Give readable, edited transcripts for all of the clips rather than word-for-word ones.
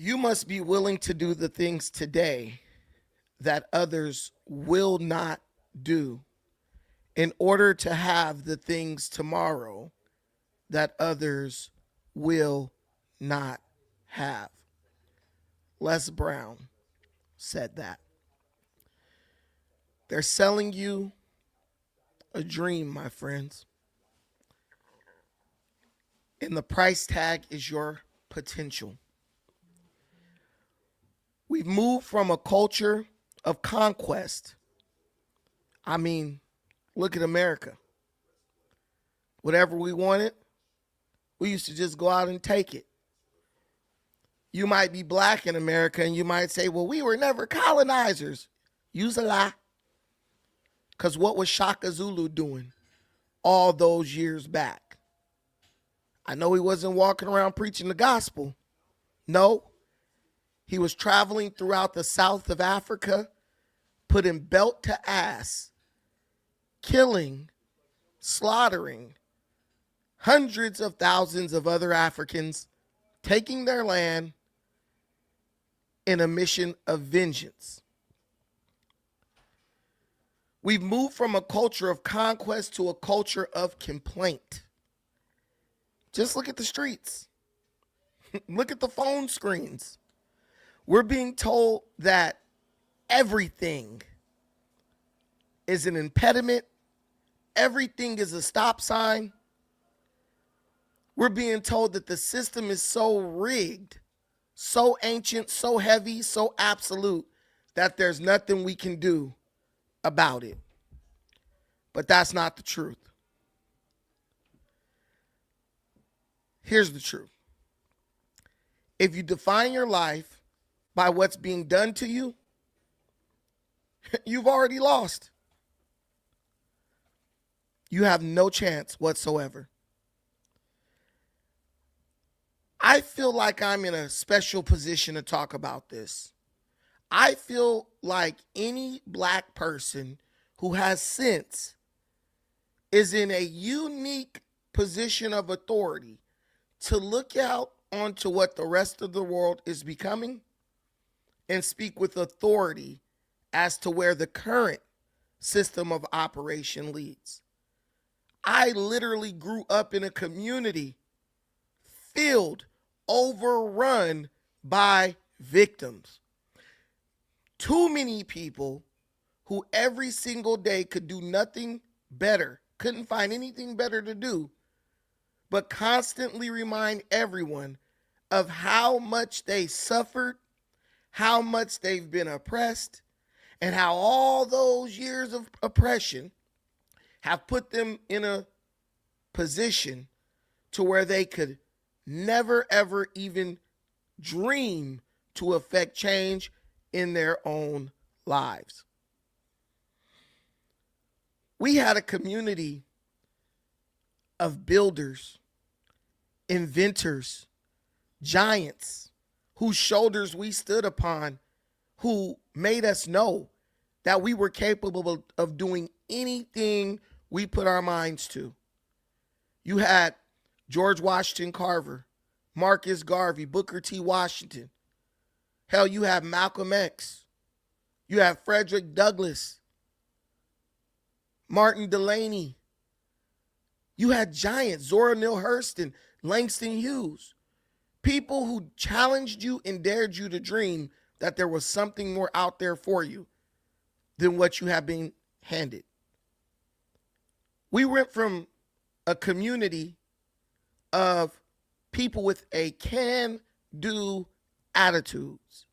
You must be willing to do the things today that others will not do in order to have the things tomorrow that others will not have. Les Brown said that. They're selling you a dream, my friends, and the price tag is your potential. We've moved from a culture of conquest. I mean, look at America. Whatever we wanted, we used to just go out and take it. You might be black in America and you might say, well, we were never colonizers. Use a lie. Because what was Shaka Zulu doing all those years back? I know he wasn't walking around preaching the gospel. No, he was traveling throughout the south of Africa, putting belt to ass, killing, slaughtering hundreds of thousands of other Africans, taking their land in a mission of vengeance. We've moved from a culture of conquest to a culture of complaint. Just look at the streets. Look at the phone screens. We're being told that everything is an impediment. Everything is a stop sign. We're being told that the system is so rigged, so ancient, so heavy, so absolute that there's nothing we can do about it. But that's not the truth. Here's the truth. If you define your life by what's being done to you, you've already lost. You have no chance whatsoever. I feel like I'm in a special position to talk about this. I feel like any black person who has sense is in a unique position of authority to look out onto what the rest of the world is becoming and speak with authority as to where the current system of operation leads. I literally grew up in a community filled, overrun by victims. Too many people who every single day could do nothing better, couldn't find anything better to do, but constantly remind everyone of how much they suffered, how much they've been oppressed, and how all those years of oppression have put them in a position to where they could never, ever even dream to affect change in their own lives. We had a community of builders, inventors, giants whose shoulders we stood upon, who made us know that we were capable of doing anything we put our minds to. You had George Washington Carver, Marcus Garvey, Booker T. Washington. Hell, you have Malcolm X. You have Frederick Douglass, Martin Delany. You had giants, Zora Neale Hurston, Langston Hughes. People who challenged you and dared you to dream that there was something more out there for you than what you have been handed. We went from a community of people with a can-do attitudes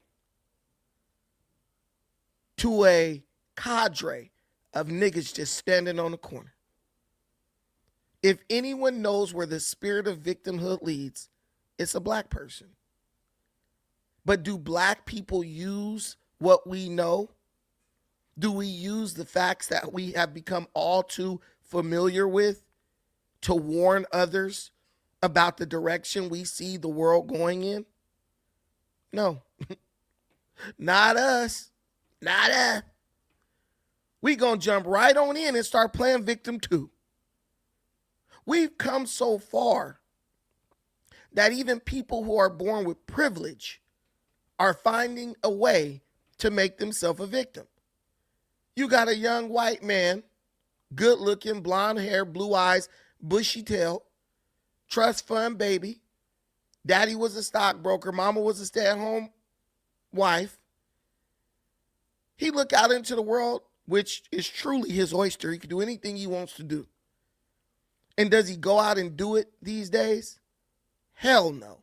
to a cadre of niggas just standing on the corner. If anyone knows where the spirit of victimhood leads, it's a black person. But do black people use what we know? Do we use the facts that we have become all too familiar with to warn others about the direction we see the world going in? No, not us, not us. We gonna jump right on in and start playing victim too. We've come so far that even people who are born with privilege are finding a way to make themselves a victim. You got a young white man, good looking, blonde hair, blue eyes, bushy tail, trust fund baby. Daddy was a stockbroker. Mama was a stay-at-home wife. He look out into the world, which is truly his oyster. He can do anything he wants to do. And does he go out and do it these days? Hell no.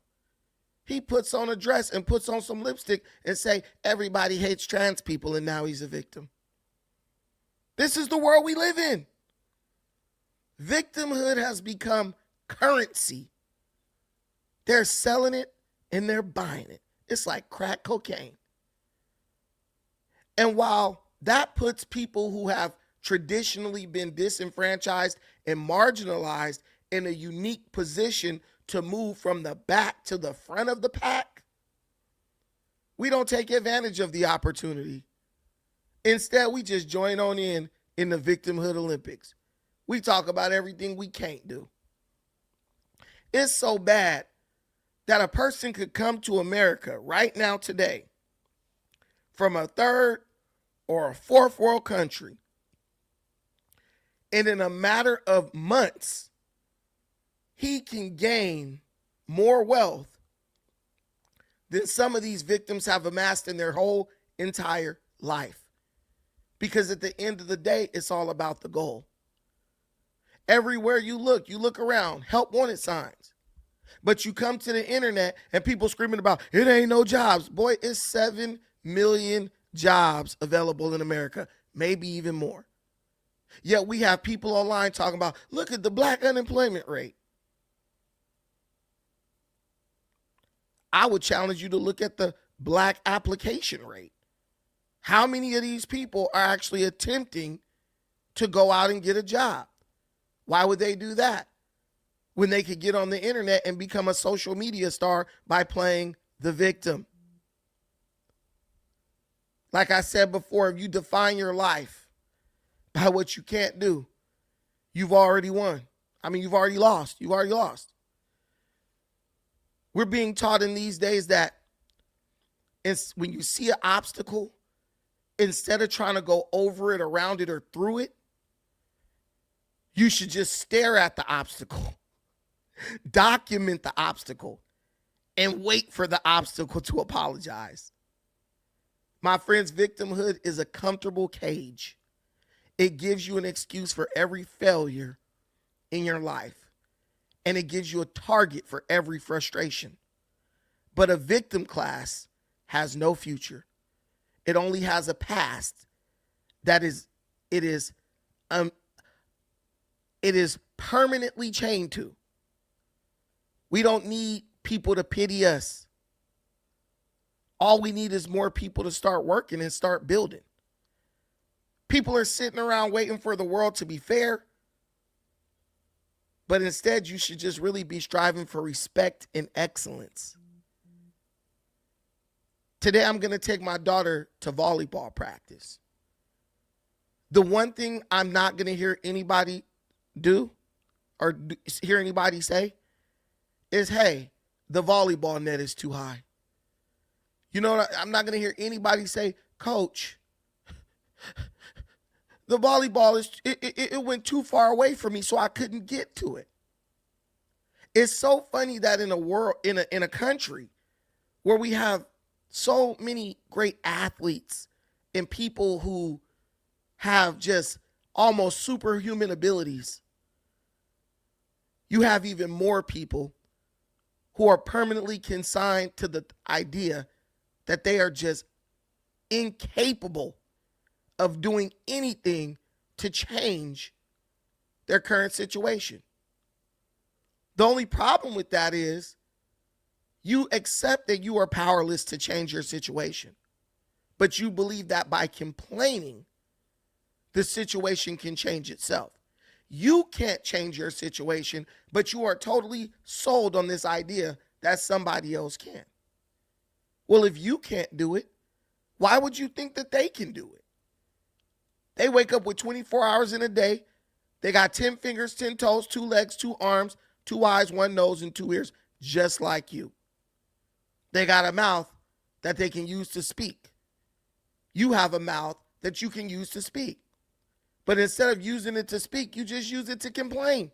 He puts on a dress and puts on some lipstick and say, everybody hates trans people, and now he's a victim. This is the world we live in. Victimhood has become currency. They're selling it and they're buying it. It's like crack cocaine. And while that puts people who have traditionally been disenfranchised and marginalized in a unique position to move from the back to the front of the pack, we don't take advantage of the opportunity. Instead, we just join on in the victimhood Olympics. We talk about everything we can't do. It's so bad that a person could come to America right now today from a third or a fourth world country, and in a matter of months, he can gain more wealth than some of these victims have amassed in their whole entire life. Because at the end of the day, it's all about the goal. Everywhere you look around, help wanted signs. But you come to the internet and people screaming about, it ain't no jobs. Boy, it's 7 million jobs available in America, maybe even more. Yet we have people online talking about, look at the black unemployment rate. I would challenge you to look at the black application rate. How many of these people are actually attempting to go out and get a job? Why would they do that when they could get on the internet and become a social media star by playing the victim? Like I said before, if you define your life by what you can't do, you've already won. I mean, you've already lost. You've already lost. We're being taught in these days that when you see an obstacle, instead of trying to go over it, around it, or through it, you should just stare at the obstacle, document the obstacle, and wait for the obstacle to apologize. My friends, victimhood is a comfortable cage. It gives you an excuse for every failure in your life, and it gives you a target for every frustration. But a victim class has no future. It only has a past that is permanently chained to. We don't need people to pity us. All we need is more people to start working and start building. People are sitting around waiting for the world to be fair, but instead you should just really be striving for respect and excellence. Today I'm going to take my daughter to volleyball practice. The one thing I'm not going to hear anybody do or hear anybody say is, hey, the volleyball net is too high. You know, I'm not going to hear anybody say, Coach, the volleyball it went too far away from me, so I couldn't get to it. It's so funny that in a world, in a country where we have so many great athletes and people who have just almost superhuman abilities, you have even more people who are permanently consigned to the idea that they are just incapable of doing anything to change their current situation. The only problem with that is you accept that you are powerless to change your situation, but you believe that by complaining, the situation can change itself. You can't change your situation, but you are totally sold on this idea that somebody else can. Well, if you can't do it, why would you think that they can do it? They wake up with 24 hours in a day. They got 10 fingers, 10 toes, 2 legs, 2 arms, 2 eyes, 1 nose, and 2 ears, just like you. They got a mouth that they can use to speak. You have a mouth that you can use to speak. But instead of using it to speak, you just use it to complain.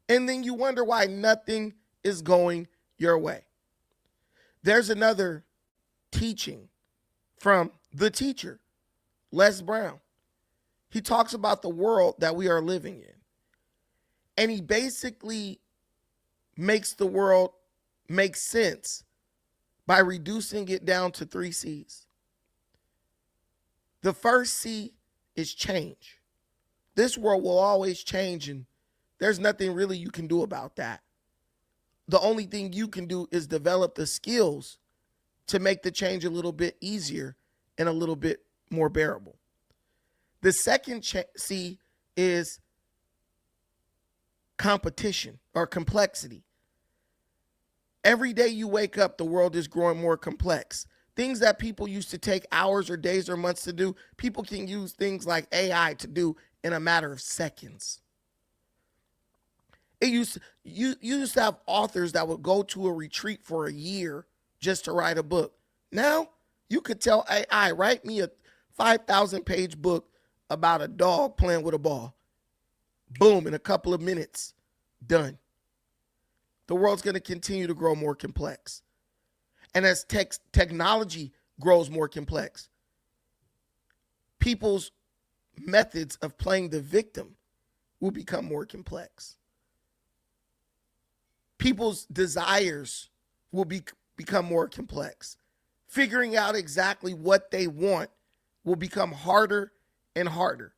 And then you wonder why nothing is going your way. There's another teaching from the teacher, Les Brown. He talks about the world that we are living in. And he basically makes the world make sense by reducing it down to 3 C's. The first C is change. This world will always change, and there's nothing really you can do about that. The only thing you can do is develop the skills to make the change a little bit easier and a little bit more bearable. The second C is competition or complexity. Every day you wake up, the world is growing more complex. Things that people used to take hours or days or months to do, people can use things like AI to do in a matter of seconds. You used to have authors that would go to a retreat for a year just to write a book. Now, you could tell AI, write me a 5,000-page book about a dog playing with a ball. Boom, in a couple of minutes, done. The world's going to continue to grow more complex. And as technology grows more complex, people's methods of playing the victim will become more complex. People's desires will become more complex. Figuring out exactly what they want will become harder and harder.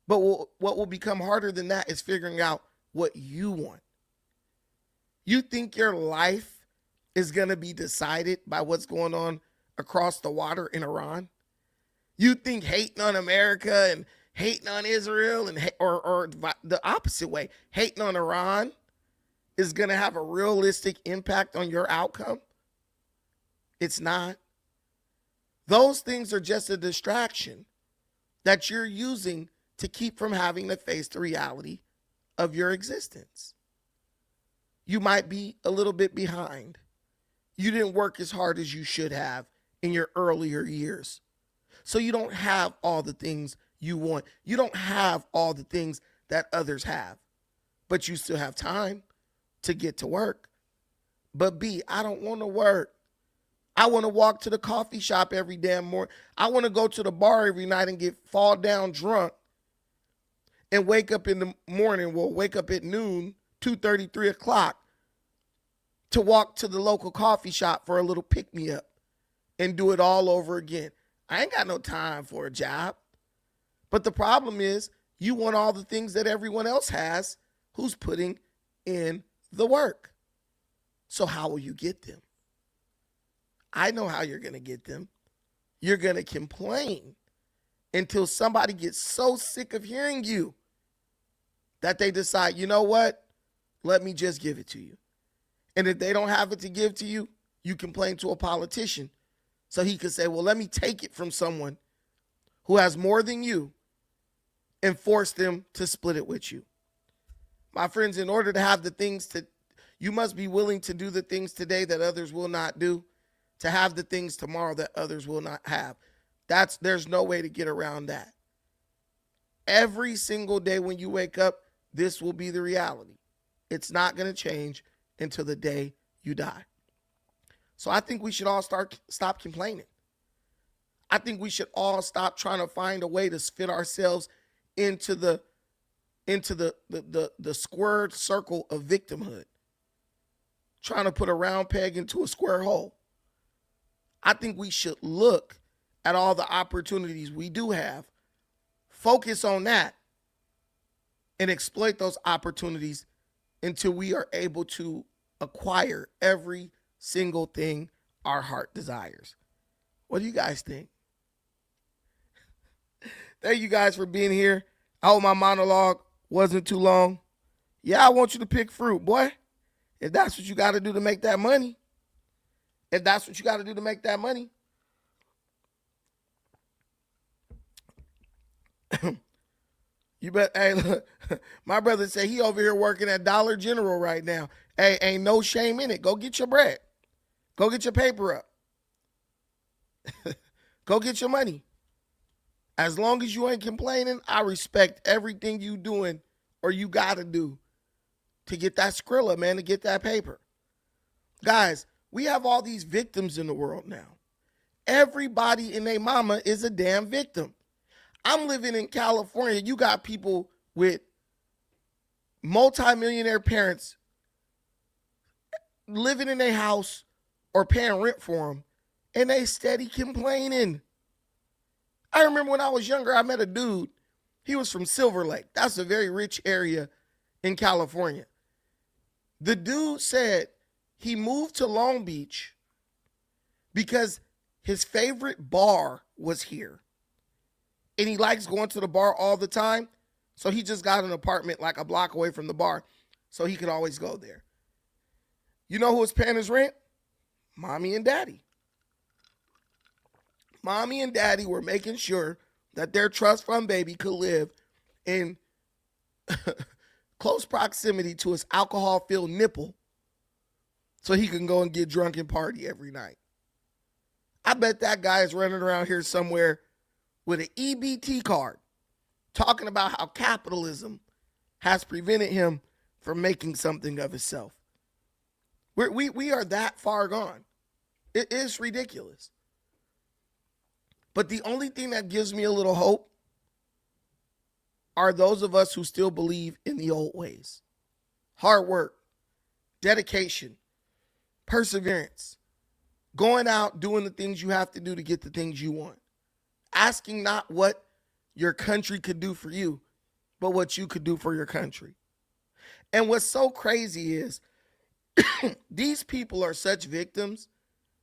But what will become harder than that is figuring out what you want. You think your life is going to be decided by what's going on across the water in Iran? You think hating on America and hating on Israel and or the opposite way, hating on Iran is going to have a realistic impact on your outcome? It's not. Those things are just a distraction that you're using to keep from having to face the reality of your existence. You might be a little bit behind. You didn't work as hard as you should have in your earlier years. So you don't have all the things you want. You don't have all the things that others have. But you still have time to get to work. But B, I don't want to work. I want to walk to the coffee shop every damn morning. I want to go to the bar every night and fall down drunk and wake up in the morning. Well, wake up at noon, 2:30, 3 o'clock to walk to the local coffee shop for a little pick-me-up and do it all over again. I ain't got no time for a job. But the problem is you want all the things that everyone else has who's putting in the work. So how will you get them? I know how you're going to get them. You're going to complain until somebody gets so sick of hearing you that they decide, you know what? Let me just give it to you. And if they don't have it to give to you, you complain to a politician. So he could say, well, let me take it from someone who has more than you and force them to split it with you. My friends, in order to have the things you must be willing to do the things today that others will not do, to have the things tomorrow that others will not have. There's no way to get around that. Every single day when you wake up, this will be the reality. It's not going to change until the day you die. So I think we should all stop complaining. I think we should all stop trying to find a way to fit ourselves into the squared circle of victimhood. Trying to put a round peg into a square hole. I think we should look at all the opportunities we do have, focus on that, and exploit those opportunities until we are able to acquire every single thing our heart desires. What do you guys think? Thank you guys for being here. I hope my monologue wasn't too long. Yeah, I want you to pick fruit, boy. If that's what you got to do to make that money. If that's what you got to do to make that money. You bet. Hey, look, my brother said he over here working at Dollar General right now. Hey, ain't no shame in it. Go get your bread. Go get your paper up. Go get your money. As long as you ain't complaining, I respect everything you doing or you got to do to get that Skrilla, man, to get that paper. Guys, we have all these victims in the world now. Everybody and their mama is a damn victim. I'm living in California. You got people with multimillionaire parents living in their house or paying rent for them, and they steady complaining. I remember when I was younger, I met a dude. He was from Silver Lake. That's a very rich area in California. The dude said he moved to Long Beach because his favorite bar was here. And he likes going to the bar all the time. So he just got an apartment like a block away from the bar so he could always go there. You know who was paying his rent? Mommy and daddy. Mommy and daddy were making sure that their trust fund baby could live in close proximity to his alcohol-filled nipple so he can go and get drunk and party every night. I bet that guy is running around here somewhere with an EBT card talking about how capitalism has prevented him from making something of himself. We are that far gone. It is ridiculous. But the only thing that gives me a little hope are those of us who still believe in the old ways. Hard work, dedication, perseverance, going out, doing the things you have to do to get the things you want. Asking not what your country could do for you, but what you could do for your country. And what's so crazy is these people are such victims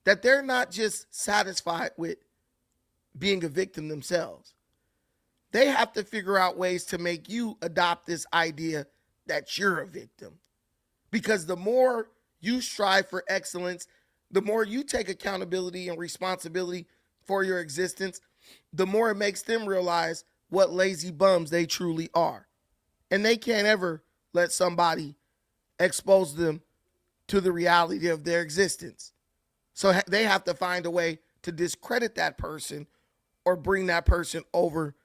that they're not just satisfied with being a victim themselves. They have to figure out ways to make you adopt this idea that you're a victim. Because the more you strive for excellence, the more you take accountability and responsibility for your existence, the more it makes them realize what lazy bums they truly are. And they can't ever let somebody expose them to the reality of their existence. So they have to find a way to discredit that person or bring that person over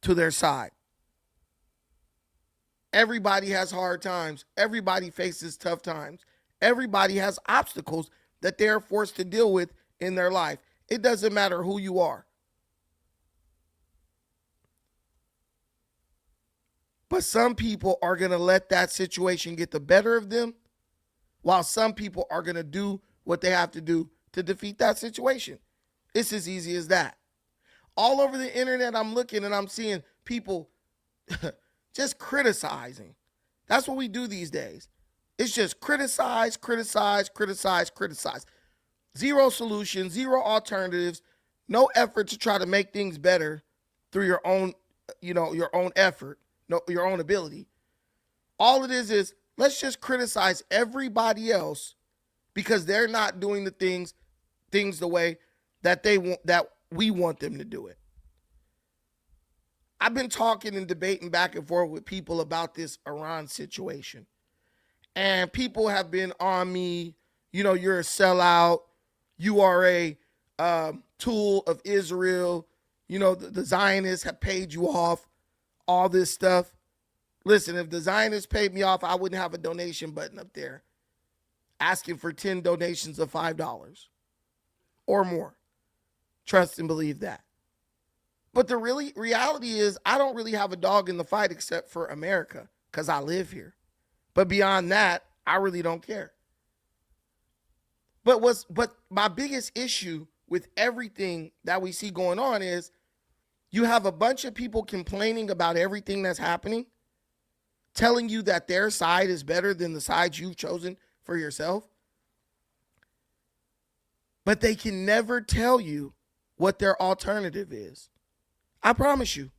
to their side. Everybody has hard times. Everybody faces tough times. Everybody has obstacles that they're forced to deal with in their life. It doesn't matter who you are. But some people are going to let that situation get the better of them, while some people are going to do what they have to do to defeat that situation. It's as easy as that. All over the internet, I'm looking and I'm seeing people just criticizing. That's what we do these days. It's just criticize, criticize, criticize, criticize. Zero solutions, zero alternatives, no effort to try to make things better through your own, your own effort, your own ability. All it is let's just criticize everybody else because they're not doing the things the way that they want, that we want them to do it. I've been talking and debating back and forth with people about this Iran situation. And people have been on me, you're a sellout. You are a tool of Israel. The Zionists have paid you off, all this stuff. Listen, if the Zionists paid me off, I wouldn't have a donation button up there asking for 10 donations of $5 or more. Trust and believe that. But the reality is I don't really have a dog in the fight except for America because I live here. But beyond that, I really don't care. But my biggest issue with everything that we see going on is you have a bunch of people complaining about everything that's happening, telling you that their side is better than the side you've chosen for yourself. But they can never tell you what their alternative is. I promise you.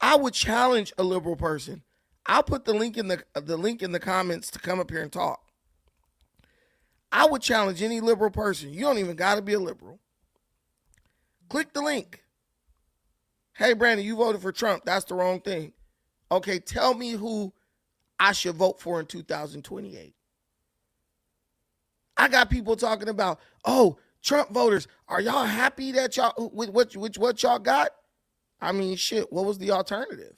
I would challenge a liberal person. I'll put the link in the comments to come up here and talk. I would challenge any liberal person. You don't even got to be a liberal. Click the link. Hey, Brandon, you voted for Trump. That's the wrong thing. Okay, tell me who I should vote for in 2028. I got people talking about, Trump voters, are y'all happy that y'all with what y'all got? I mean, shit, what was the alternative?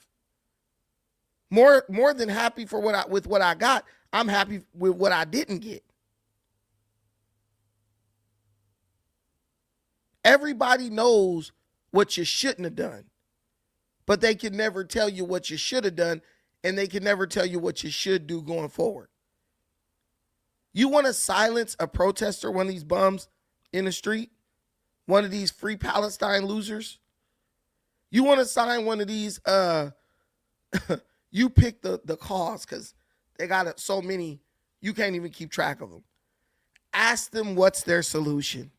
More than happy for what I got, I'm happy with what I didn't get. Everybody knows what you shouldn't have done, but they can never tell you what you should have done, and they can never tell you what you should do going forward. You want to silence a protester, one of these bums in the street, one of these free Palestine losers? You want to sign one of these, you pick the cause because they got so many, you can't even keep track of them. Ask them what's their solution.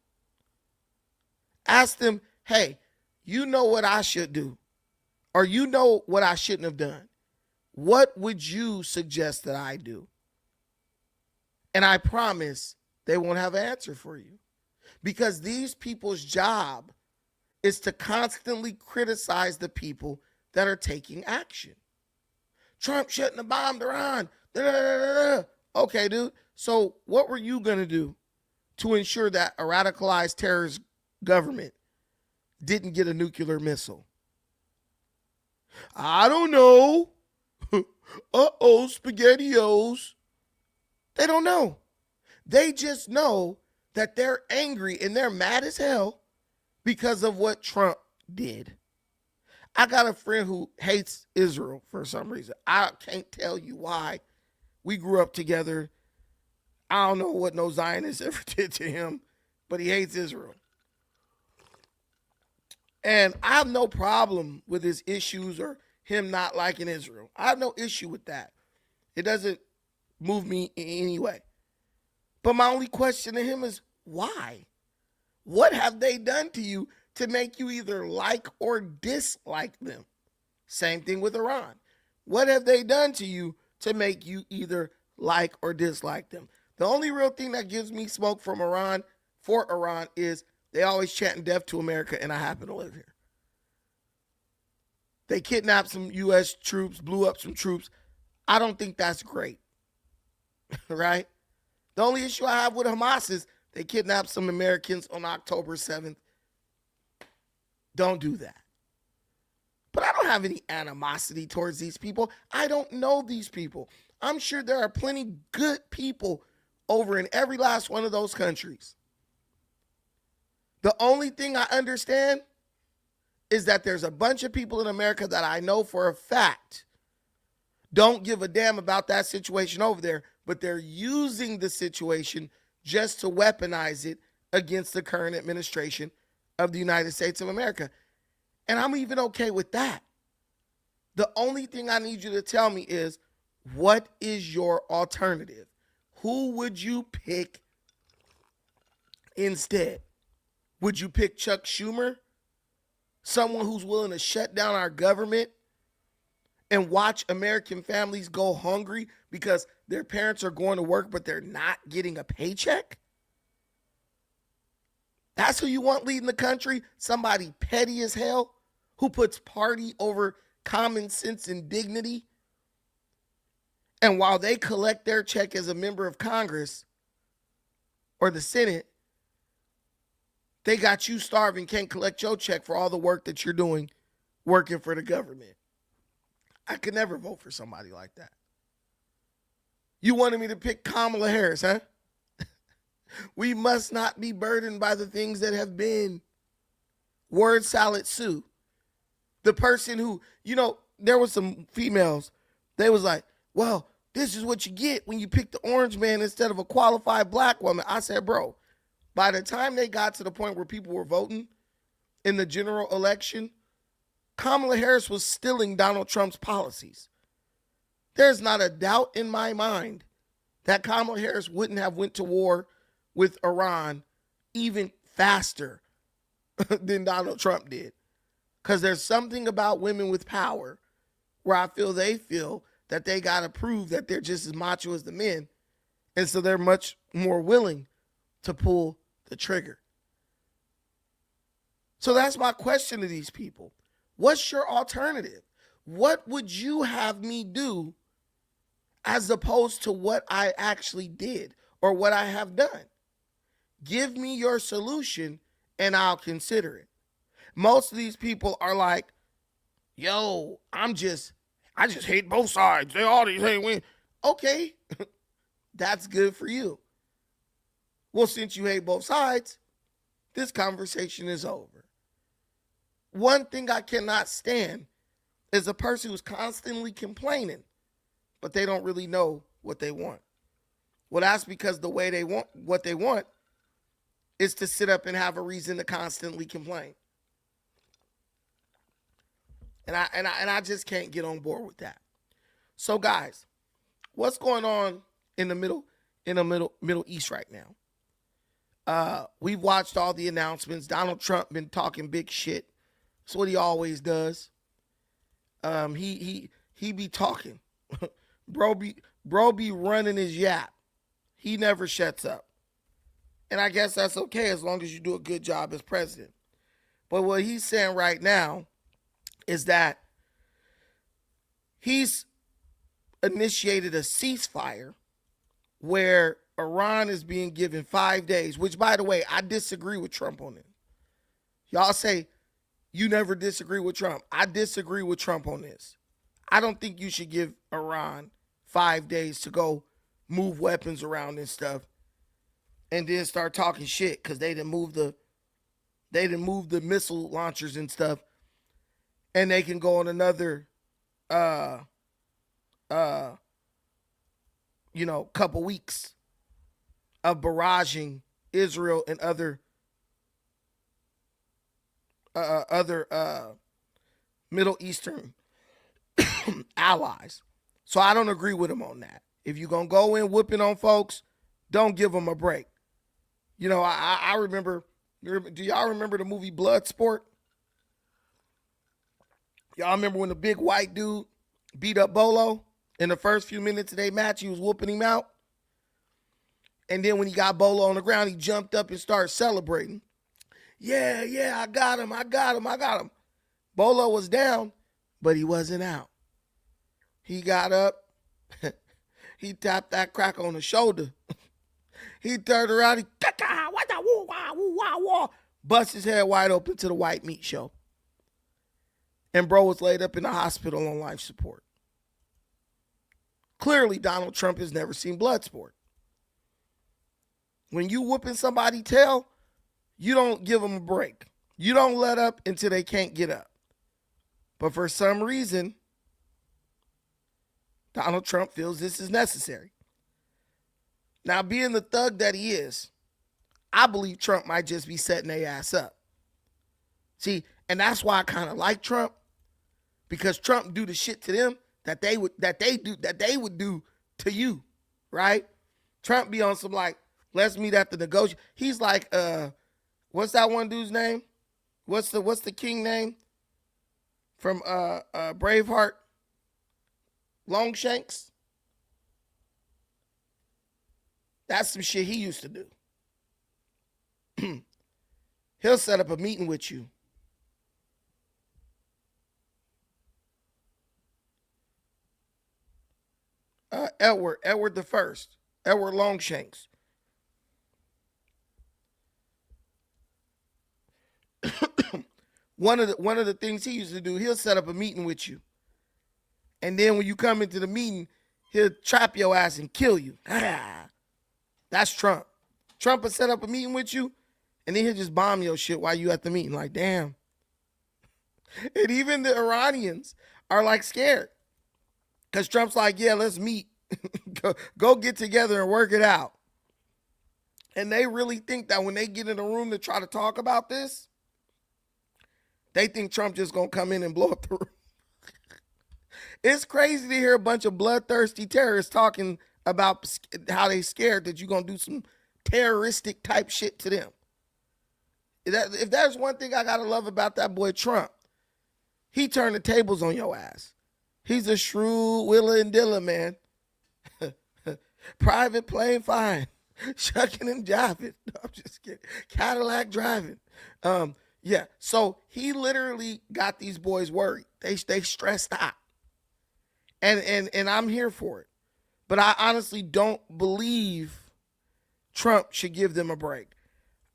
Ask them, hey, you know what I should do, or you know what I shouldn't have done. What would you suggest that I do? And I promise they won't have an answer for you, because these people's job is to constantly criticize the people that are taking action. Trump shouldn't have bombed Iran. Okay, dude. So what were you going to do to ensure that a radicalized terrorist government didn't get a nuclear missile? I don't know. SpaghettiOs. They don't know. They just know that they're angry and they're mad as hell because of what Trump did. I got a friend who hates Israel for some reason. I can't tell you why. We grew up together. I don't know what no Zionist ever did to him, but he hates Israel. And I have no problem with his issues or him not liking Israel. I have no issue with that. It doesn't move me in any way. But my only question to him is, why? What have they done to you to make you either like or dislike them? Same thing with Iran. What have they done to you to make you either like or dislike them? The only real thing that gives me smoke from Iran, for Iran, is they always chanting death to America, and I happen to live here. They kidnapped some U.S. troops, blew up some troops. I don't think that's great, right? The only issue I have with Hamas is they kidnapped some Americans on October 7th. Don't do that. But I don't have any animosity towards these people. I don't know these people. I'm sure there are plenty good people over in every last one of those countries. The only thing I understand is that there's a bunch of people in America that I know for a fact don't give a damn about that situation over there, but they're using the situation just to weaponize it against the current administration of the United States of America. And I'm even okay with that. The only thing I need you to tell me is, what is your alternative? Who would you pick instead? Would you pick Chuck Schumer? Someone who's willing to shut down our government and watch American families go hungry because their parents are going to work but they're not getting a paycheck? That's who you want leading the country? Somebody petty as hell who puts party over common sense and dignity? And while they collect their check as a member of Congress or the Senate, they got you starving, can't collect your check for all the work that you're doing working for the government. I could never vote for somebody like that. You wanted me to pick Kamala Harris, huh? We must not be burdened by the things that have been. Word salad Sue. The person who, there was some females, they was like, well, this is what you get when you pick the orange man instead of a qualified black woman. I said, bro, by the time they got to the point where people were voting in the general election, Kamala Harris was stealing Donald Trump's policies. There's not a doubt in my mind that Kamala Harris wouldn't have went to war with Iran even faster than Donald Trump did. Because there's something about women with power where I feel they feel that they got to prove that they're just as macho as the men. And so they're much more willing to pull the trigger. So that's my question to these people. What's your alternative? What would you have me do as opposed to what I actually did or what I have done? Give me your solution and I'll consider it. Most of these people are like, yo, I just hate both sides. They all these hate win. Okay, that's good for you. Well, since you hate both sides, this conversation is over. One thing I cannot stand is a person who's constantly complaining, but they don't really know what they want. Well, that's because the way they want what they want is to sit up and have a reason to constantly complain. And I just can't get on board with that. So guys, what's going on in the Middle East right now? We've watched all the announcements. Donald Trump been talking big shit. That's what he always does. He be talking. bro be running his yap. He never shuts up. And I guess that's okay as long as you do a good job as president. But what he's saying right now is that he's initiated a ceasefire where Iran is being given 5 days, which, by the way, I disagree with Trump on it. Y'all say you never disagree with Trump. I disagree with Trump on this. I don't think you should give Iran 5 days to go move weapons around and stuff and then start talking shit because they didn't move the missile launchers and stuff, and they can go on another couple weeks of barraging Israel and other Middle Eastern allies. So I don't agree with him on that. If you're going to go in whooping on folks, don't give them a break. You know, I remember, do y'all remember the movie Bloodsport? Y'all remember when the big white dude beat up Bolo in the first few minutes of their match? He was whooping him out. And then when he got Bolo on the ground, he jumped up and started celebrating. Yeah, I got him. Bolo was down, but he wasn't out. He got up. He tapped that crack on the shoulder. He turned around. He bust his head wide open to the white meat show. And bro was laid up in the hospital on life support. Clearly, Donald Trump has never seen Bloodsport. When you whooping somebody's tail, you don't give them a break. You don't let up until they can't get up. But for some reason, Donald Trump feels this is necessary. Now, being the thug that he is, I believe Trump might just be setting their ass up. See, and that's why I kind of like Trump, because Trump do the shit to them that they would do to you, right? Trump be on some like, let's meet at the negotiation. He's like, what's that one dude's name? What's the king name from Braveheart? Longshanks. That's some shit he used to do. He'll set up a meeting with you. Edward the First, Edward Longshanks. One of the things he used to do, he'll set up a meeting with you. And then when you come into the meeting, he'll trap your ass and kill you. That's Trump. Trump will set up a meeting with you, and then he'll just bomb your shit while you at the meeting. Like, damn. And even the Iranians are like scared. Because Trump's like, yeah, let's meet. Go get together and work it out. And they really think that when they get in a room to try to talk about this, they think Trump just going to come in and blow up the room. It's crazy to hear a bunch of bloodthirsty terrorists talking about how they scared that you're going to do some terroristic type shit to them. If there's one thing I got to love about that boy Trump, he turned the tables on your ass. He's a shrewd willer and diller, man. Private plane flying, shucking and jiving. No, I'm just kidding. Cadillac driving. Yeah, so he literally got these boys worried. They stressed out. And I'm here for it. But I honestly don't believe Trump should give them a break.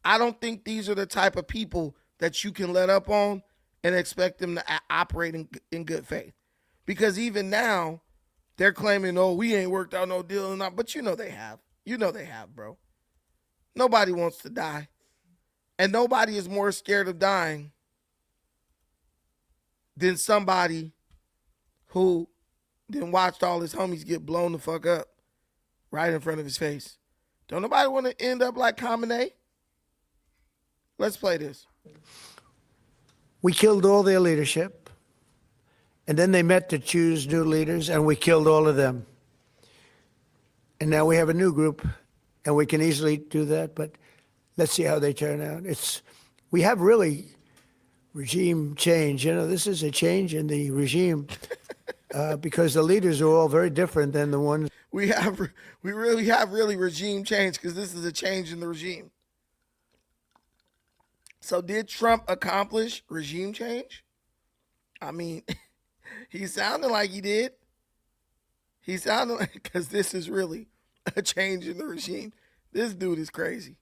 I don't think these are the type of people that you can let up on and expect them to operate in good faith. Because even now, they're claiming, oh, we ain't worked out no deal. But you know they have. You know they have, bro. Nobody wants to die. And nobody is more scared of dying than somebody who then watched all his homies get blown the fuck up right in front of his face. Don't nobody want to end up like Khamenei? Let's play this. We killed all their leadership, and then they met to choose new leaders, and we killed all of them. And now we have a new group, and we can easily do that, but let's see how they turn out. We have really regime change. You know, this is a change in the regime because the leaders are all very different than the ones. We really have regime change because this is a change in the regime. So did Trump accomplish regime change? I mean, he sounded like he did. He sounded like, because this is really a change in the regime. This dude is crazy.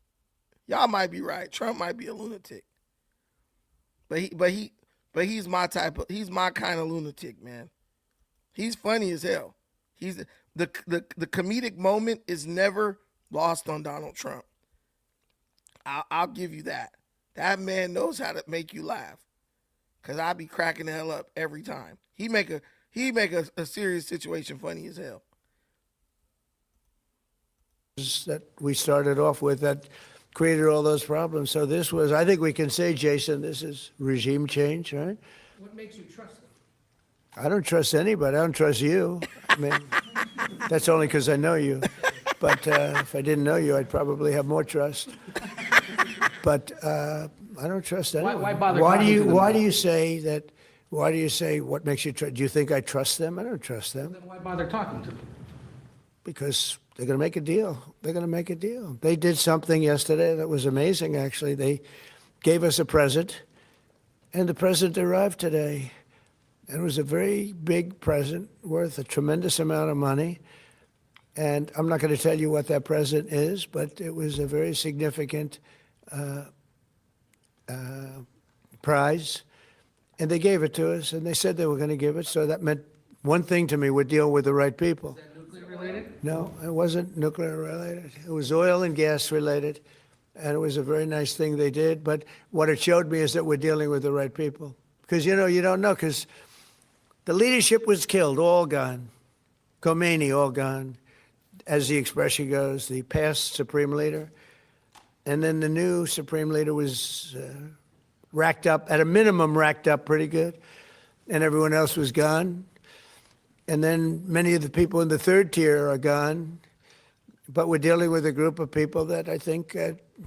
Y'all might be right. Trump might be a lunatic. But he's my kind of lunatic, man. He's funny as hell. He's the comedic moment is never lost on Donald Trump. I'll give you that. That man knows how to make you laugh. Cause I be cracking the hell up every time. He make a serious situation funny as hell. That we started off with that created all those problems. So this was, I think we can say, Jason, this is regime change, right? What makes you trust them? I don't trust anybody. I don't trust you. I mean, that's only because I know you. But if I didn't know you, I'd probably have more trust. But I don't trust anyone. Why bother? Why do you say that? Why do you say what makes you trust? Do you think I trust them? I don't trust them. Then why bother talking to them? Because they're going to make a deal. They're going to make a deal. They did something yesterday that was amazing, actually. They gave us a present, and the present arrived today. And it was a very big present worth a tremendous amount of money. And I'm not going to tell you what that present is, but it was a very significant prize. And they gave it to us, and they said they were going to give it. So that meant one thing to me: we're dealing with the right people. Is that nuclear related? No, it wasn't nuclear related. It was oil and gas related, and it was a very nice thing they did. But what it showed me is that we're dealing with the right people. Because, you know, you don't know, because the leadership was killed, all gone. Khomeini, all gone, as the expression goes, the past supreme leader. And then the new supreme leader was racked up, at a minimum racked up pretty good, and everyone else was gone. And then many of the people in the third tier are gone, but we're dealing with a group of people that I think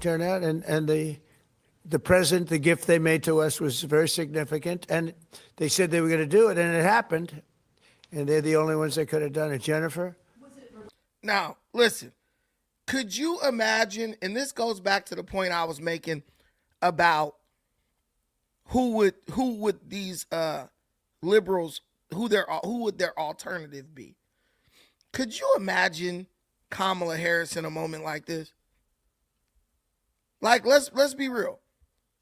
turn out, and the present, the gift they made to us was very significant, and they said they were going to do it, and it happened, and they're the only ones that could have done it. Jennifer? Now, listen, could you imagine, and this goes back to the point I was making about who would these liberals, who would their alternative be? Could you imagine Kamala Harris in a moment like this? Like, let's be real.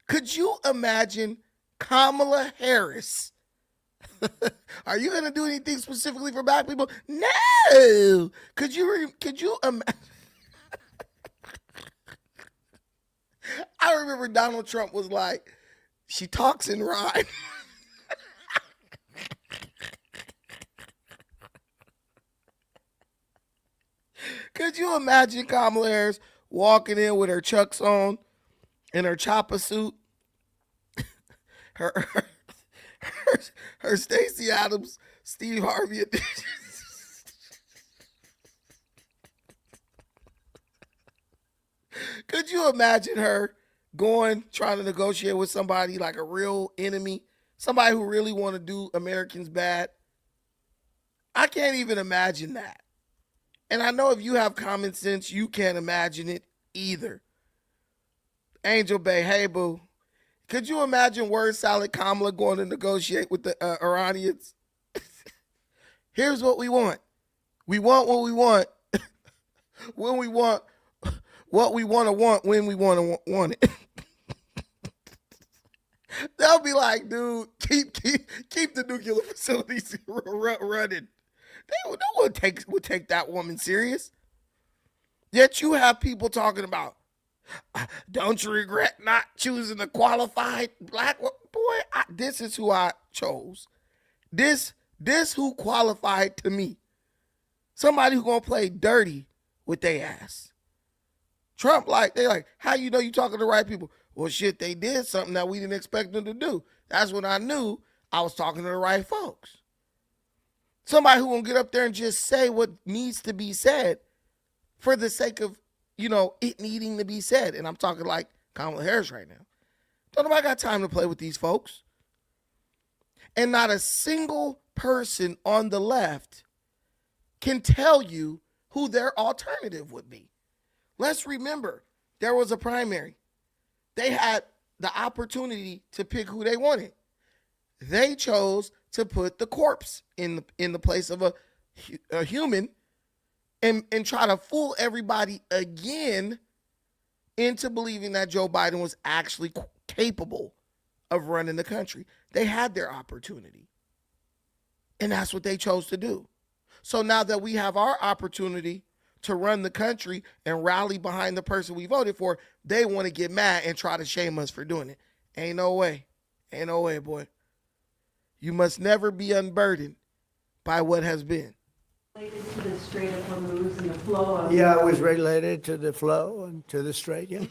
Could you imagine Kamala Harris? Are you going to do anything specifically for black people? No. Could you imagine? I remember Donald Trump was like, she talks in rhyme. Could you imagine Kamala Harris walking in with her Chucks on and her chopper suit? Her Stacey Adams, Steve Harvey edition. Could you imagine her trying to negotiate with somebody like a real enemy, somebody who really want to do Americans bad? I can't even imagine that. And I know if you have common sense, you can't imagine it either. Angel Bay, hey boo. Could you imagine word salad Kamala going to negotiate with the Iranians? Here's what we want. We want what we want. when we want what we want to want when we want to want it. They'll be like, dude, keep the nuclear facilities running. No one would take that woman serious. Yet you have people talking about, don't you regret not choosing a qualified black boy? This is who I chose. This who qualified to me. Somebody who gonna play dirty with their ass. Trump, they like, how you know you talking to the right people? Well, shit, they did something that we didn't expect them to do. That's when I knew I was talking to the right folks. Somebody who gonna get up there and just say what needs to be said for the sake of, it needing to be said. And I'm talking like Kamala Harris right now. Don't nobody got time to play with these folks. And not a single person on the left can tell you who their alternative would be. Let's remember, there was a primary. They had the opportunity to pick who they wanted. They chose to put the corpse in the place of a human and try to fool everybody again into believing that Joe Biden was actually capable of running the country. They had their opportunity. And that's what they chose to do. So now that we have our opportunity to run the country and rally behind the person we voted for, they want to get mad and try to shame us for doing it. Ain't no way. Ain't no way, boy. You must never be unburdened by what has been. Related to the Strait of Hormuz and the flow of... Yeah, it was related to the flow and to the strait, yeah.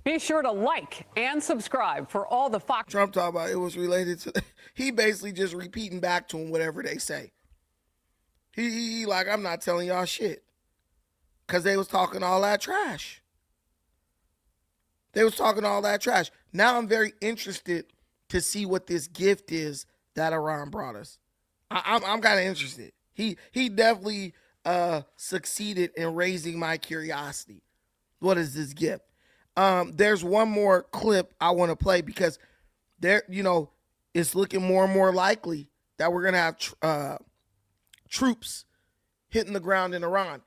Be sure to like and subscribe for all the Fox. Trump talking about it was related to... He basically just repeating back to him whatever they say. He like, I'm not telling y'all shit. Because they was talking all that trash. They was talking all that trash. Now I'm very interested to see what this gift is that Iran brought us. I'm kind of interested. He definitely succeeded in raising my curiosity. What is this gift? There's one more clip I want to play because it's looking more and more likely that we're gonna have troops hitting the ground in Iran.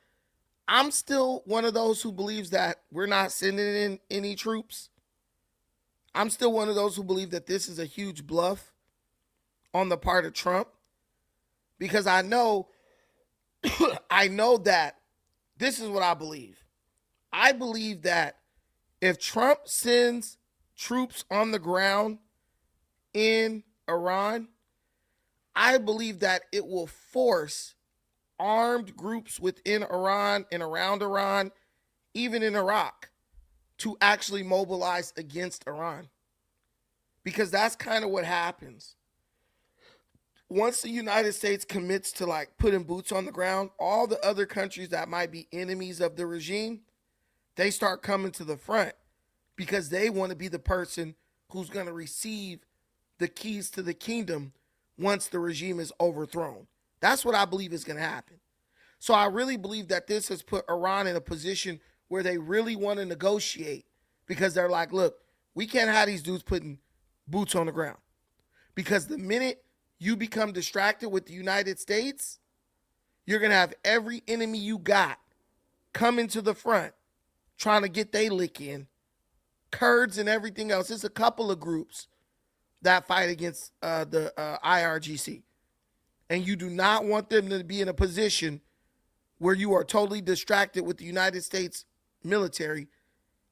I'm still one of those who believes that we're not sending in any troops. I'm still one of those who believe that this is a huge bluff on the part of Trump, because I know that this is what I believe. I believe that if Trump sends troops on the ground in Iran, I believe that it will force armed groups within Iran and around Iran, even in Iraq, to actually mobilize against Iran. Because that's kind of what happens. Once the United States commits to putting boots on the ground, all the other countries that might be enemies of the regime, they start coming to the front because they want to be the person who's going to receive the keys to the kingdom once the regime is overthrown. That's what I believe is going to happen. So I really believe that this has put Iran in a position where they really want to negotiate, because they're like, look, we can't have these dudes putting boots on the ground, because the minute you become distracted with the United States, you're going to have every enemy you got coming to the front trying to get they lick in. Kurds and everything else. There's a couple of groups that fight against the IRGC. And you do not want them to be in a position where you are totally distracted with the United States military,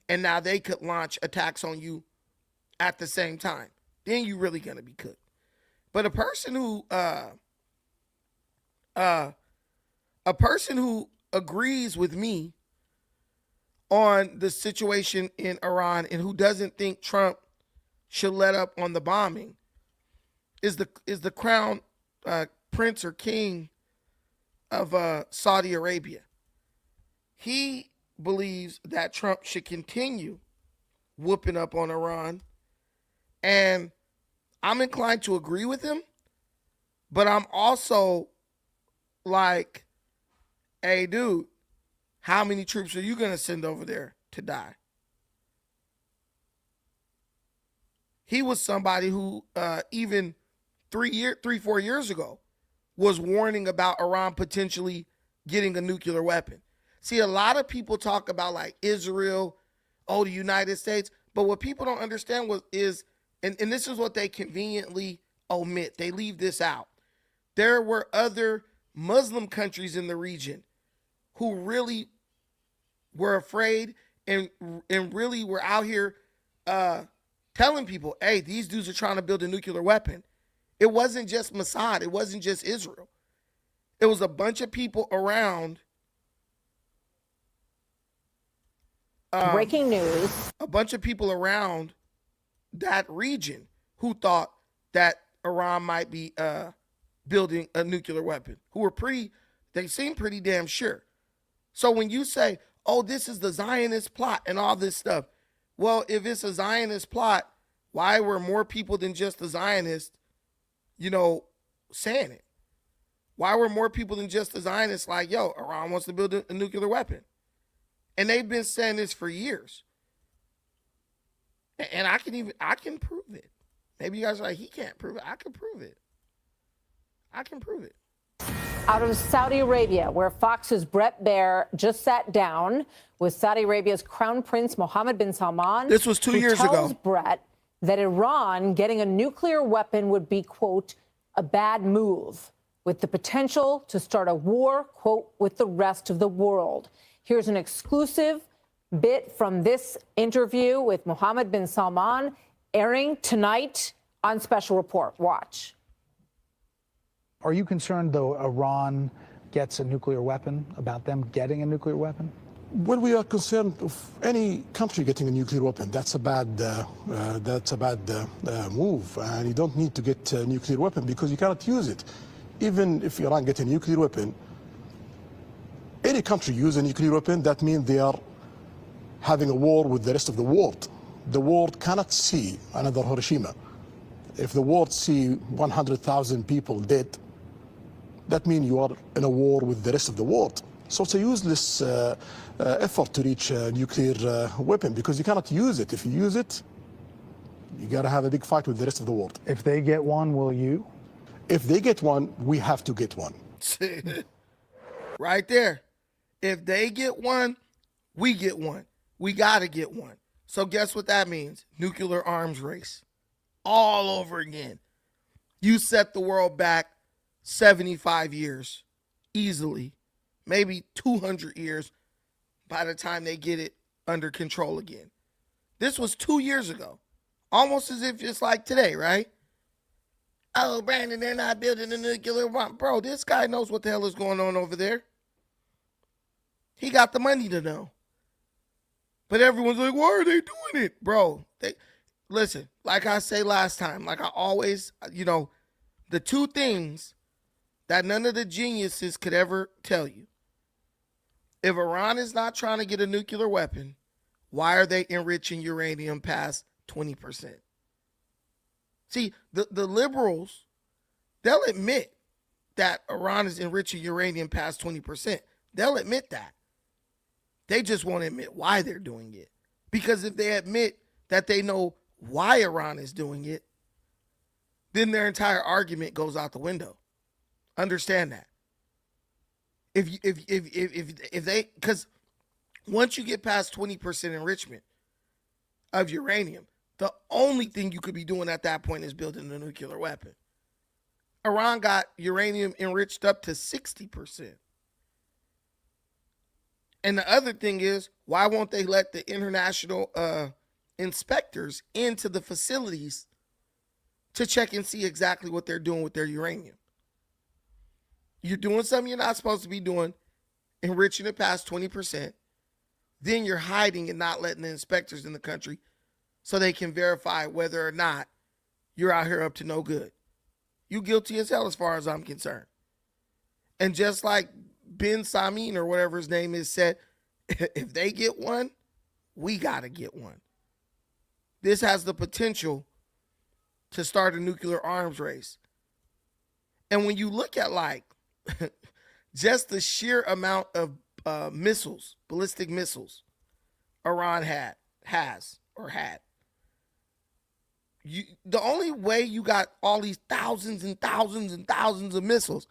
and now they could launch attacks on you at the same time. Then you're really going to be cooked. But a person who agrees with me on the situation in Iran and who doesn't think Trump should let up on the bombing is the crown prince or king of Saudi Arabia. He believes that Trump should continue whooping up on Iran, and I'm inclined to agree with him, but I'm also like, hey, dude, how many troops are you going to send over there to die? He was somebody who even 4 years ago was warning about Iran potentially getting a nuclear weapon. See, a lot of people talk about like Israel, the United States, but what people don't understand and this is what they conveniently omit. They leave this out. There were other Muslim countries in the region who really were afraid and really were out here telling people, hey, these dudes are trying to build a nuclear weapon. It wasn't just Mossad. It wasn't just Israel. It was a bunch of people around. Breaking news. A bunch of people around that region who thought that Iran might be building a nuclear weapon, they seemed pretty damn sure. So when you say, oh, this is the Zionist plot and all this stuff, well, if it's a Zionist plot, why were more people than just the Zionists, saying it? Why were more people than just the Zionists like, yo, Iran wants to build a nuclear weapon? And they've been saying this for years. And I can prove it. Maybe you guys are like, he can't prove it. I can prove it. I can prove it. Out of Saudi Arabia, where Fox's Brett Baer just sat down with Saudi Arabia's Crown Prince Mohammed bin Salman. This was 2 years ago. Who tells Brett that Iran getting a nuclear weapon would be, quote, a bad move, with the potential to start a war, quote, with the rest of the world. Here's an exclusive bit from this interview with Mohammed bin Salman, airing tonight on Special Report. Watch. Are you concerned, though, Iran gets a nuclear weapon, about them getting a nuclear weapon? Well, we are concerned of any country getting a nuclear weapon. That's a bad move, and you don't need to get a nuclear weapon because you cannot use it. Even if Iran gets a nuclear weapon, any country use a nuclear weapon, that means they are having a war with the rest of the world. The world cannot see another Hiroshima. If the world see 100,000 people dead, that means you are in a war with the rest of the world. So it's a useless effort to reach a nuclear weapon because you cannot use it. If you use it, you got to have a big fight with the rest of the world. If they get one, will you? If they get one, we have to get one. Right there. If they get one, we get one. We got to get one. So guess what that means? Nuclear arms race. All over again. You set the world back 75 years easily. Maybe 200 years by the time they get it under control again. This was 2 years ago. Almost as if it's like today, right? Oh, Brandon, they're not building a nuclear bomb. Bro, this guy knows what the hell is going on over there. He got the money to know. But everyone's like, why are they doing it? Bro, listen, like I say last time, like I always, the two things that none of the geniuses could ever tell you. If Iran is not trying to get a nuclear weapon, why are they enriching uranium past 20%? See, the liberals, they'll admit that Iran is enriching uranium past 20%. They'll admit that. They just won't admit why they're doing it. Because if they admit that they know why Iran is doing it, then their entire argument goes out the window. Understand that. If they, because once you get past 20% enrichment of uranium, the only thing you could be doing at that point is building a nuclear weapon. Iran got uranium enriched up to 60%. And the other thing is, why won't they let the international inspectors into the facilities to check and see exactly what they're doing with their uranium? You're doing something you're not supposed to be doing, enriching it past 20%. Then you're hiding and not letting the inspectors in the country so they can verify whether or not you're out here up to no good. You guilty as hell as far as I'm concerned. And just like Ben Samin or whatever his name is said, if they get one, we got to get one. This has the potential to start a nuclear arms race. And when you look at like just the sheer amount of missiles, ballistic missiles, Iran had, the only way you got all these thousands and thousands and thousands of missiles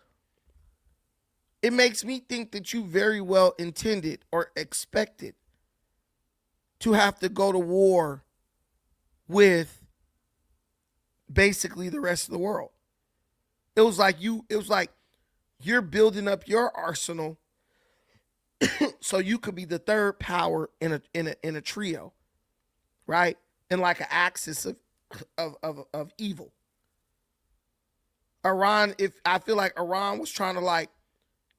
it makes me think that you very well intended or expected to have to go to war with basically the rest of the world. It was like you're building up your arsenal so you could be the third power in a trio, right? And like an axis of evil. I feel like Iran was trying to like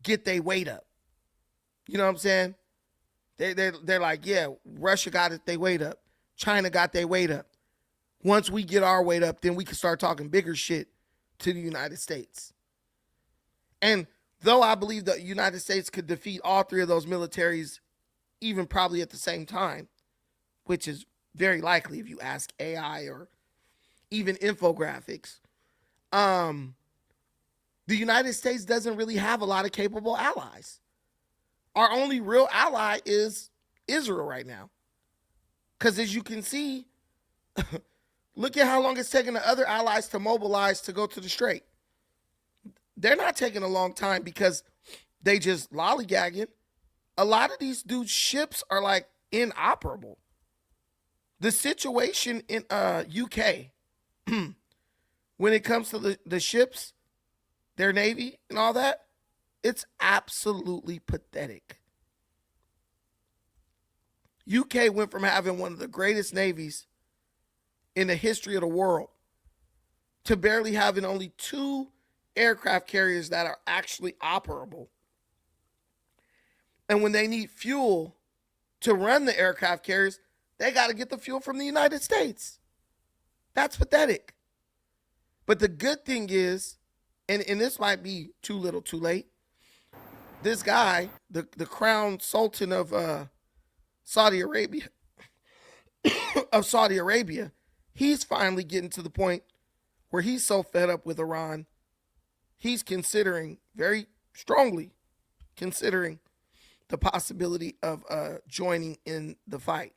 get their weight up. You know what I'm saying? They're like, yeah, Russia got their weight up. China got their weight up. Once we get our weight up, then we can start talking bigger shit to the United States. And though I believe the United States could defeat all three of those militaries, even probably at the same time, which is very likely if you ask AI or even infographics, the United States doesn't really have a lot of capable allies. Our only real ally is Israel right now. Because as you can see, look at how long it's taken the other allies to mobilize to go to the Strait. They're not taking a long time because they just lollygagging. A lot of these dudes' ships are like inoperable. The situation in UK, when it comes to the ships, their navy and all that, it's absolutely pathetic. UK went from having one of the greatest navies in the history of the world to barely having only 2 aircraft carriers that are actually operable. And when they need fuel to run the aircraft carriers, they got to get the fuel from the United States. That's pathetic. But the good thing is, and this might be too little too late, this guy, the crown sultan of Saudi Arabia, he's finally getting to the point where he's so fed up with Iran, he's considering, very strongly considering, the possibility of joining in the fight.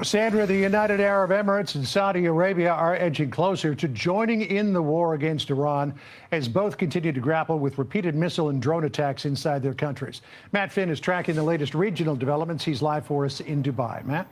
Sandra, the United Arab Emirates and Saudi Arabia are edging closer to joining in the war against Iran as both continue to grapple with repeated missile and drone attacks inside their countries. Matt Finn is tracking the latest regional developments. He's live for us in Dubai. Matt?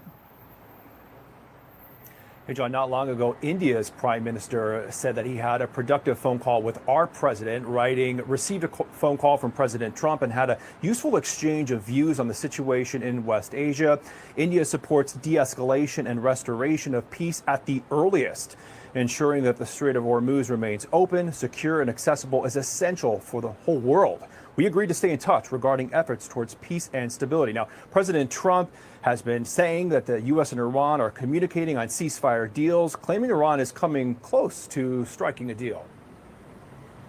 Hey, John, not long ago, India's prime minister said that he had a productive phone call with our president, received a phone call from President Trump and had a useful exchange of views on the situation in West Asia. India supports de-escalation and restoration of peace at the earliest. Ensuring that the Strait of Hormuz remains open, secure, and accessible is essential for the whole world. We agreed to stay in touch regarding efforts towards peace and stability. Now, President Trump has been saying that the U.S. and Iran are communicating on ceasefire deals, claiming Iran is coming close to striking a deal.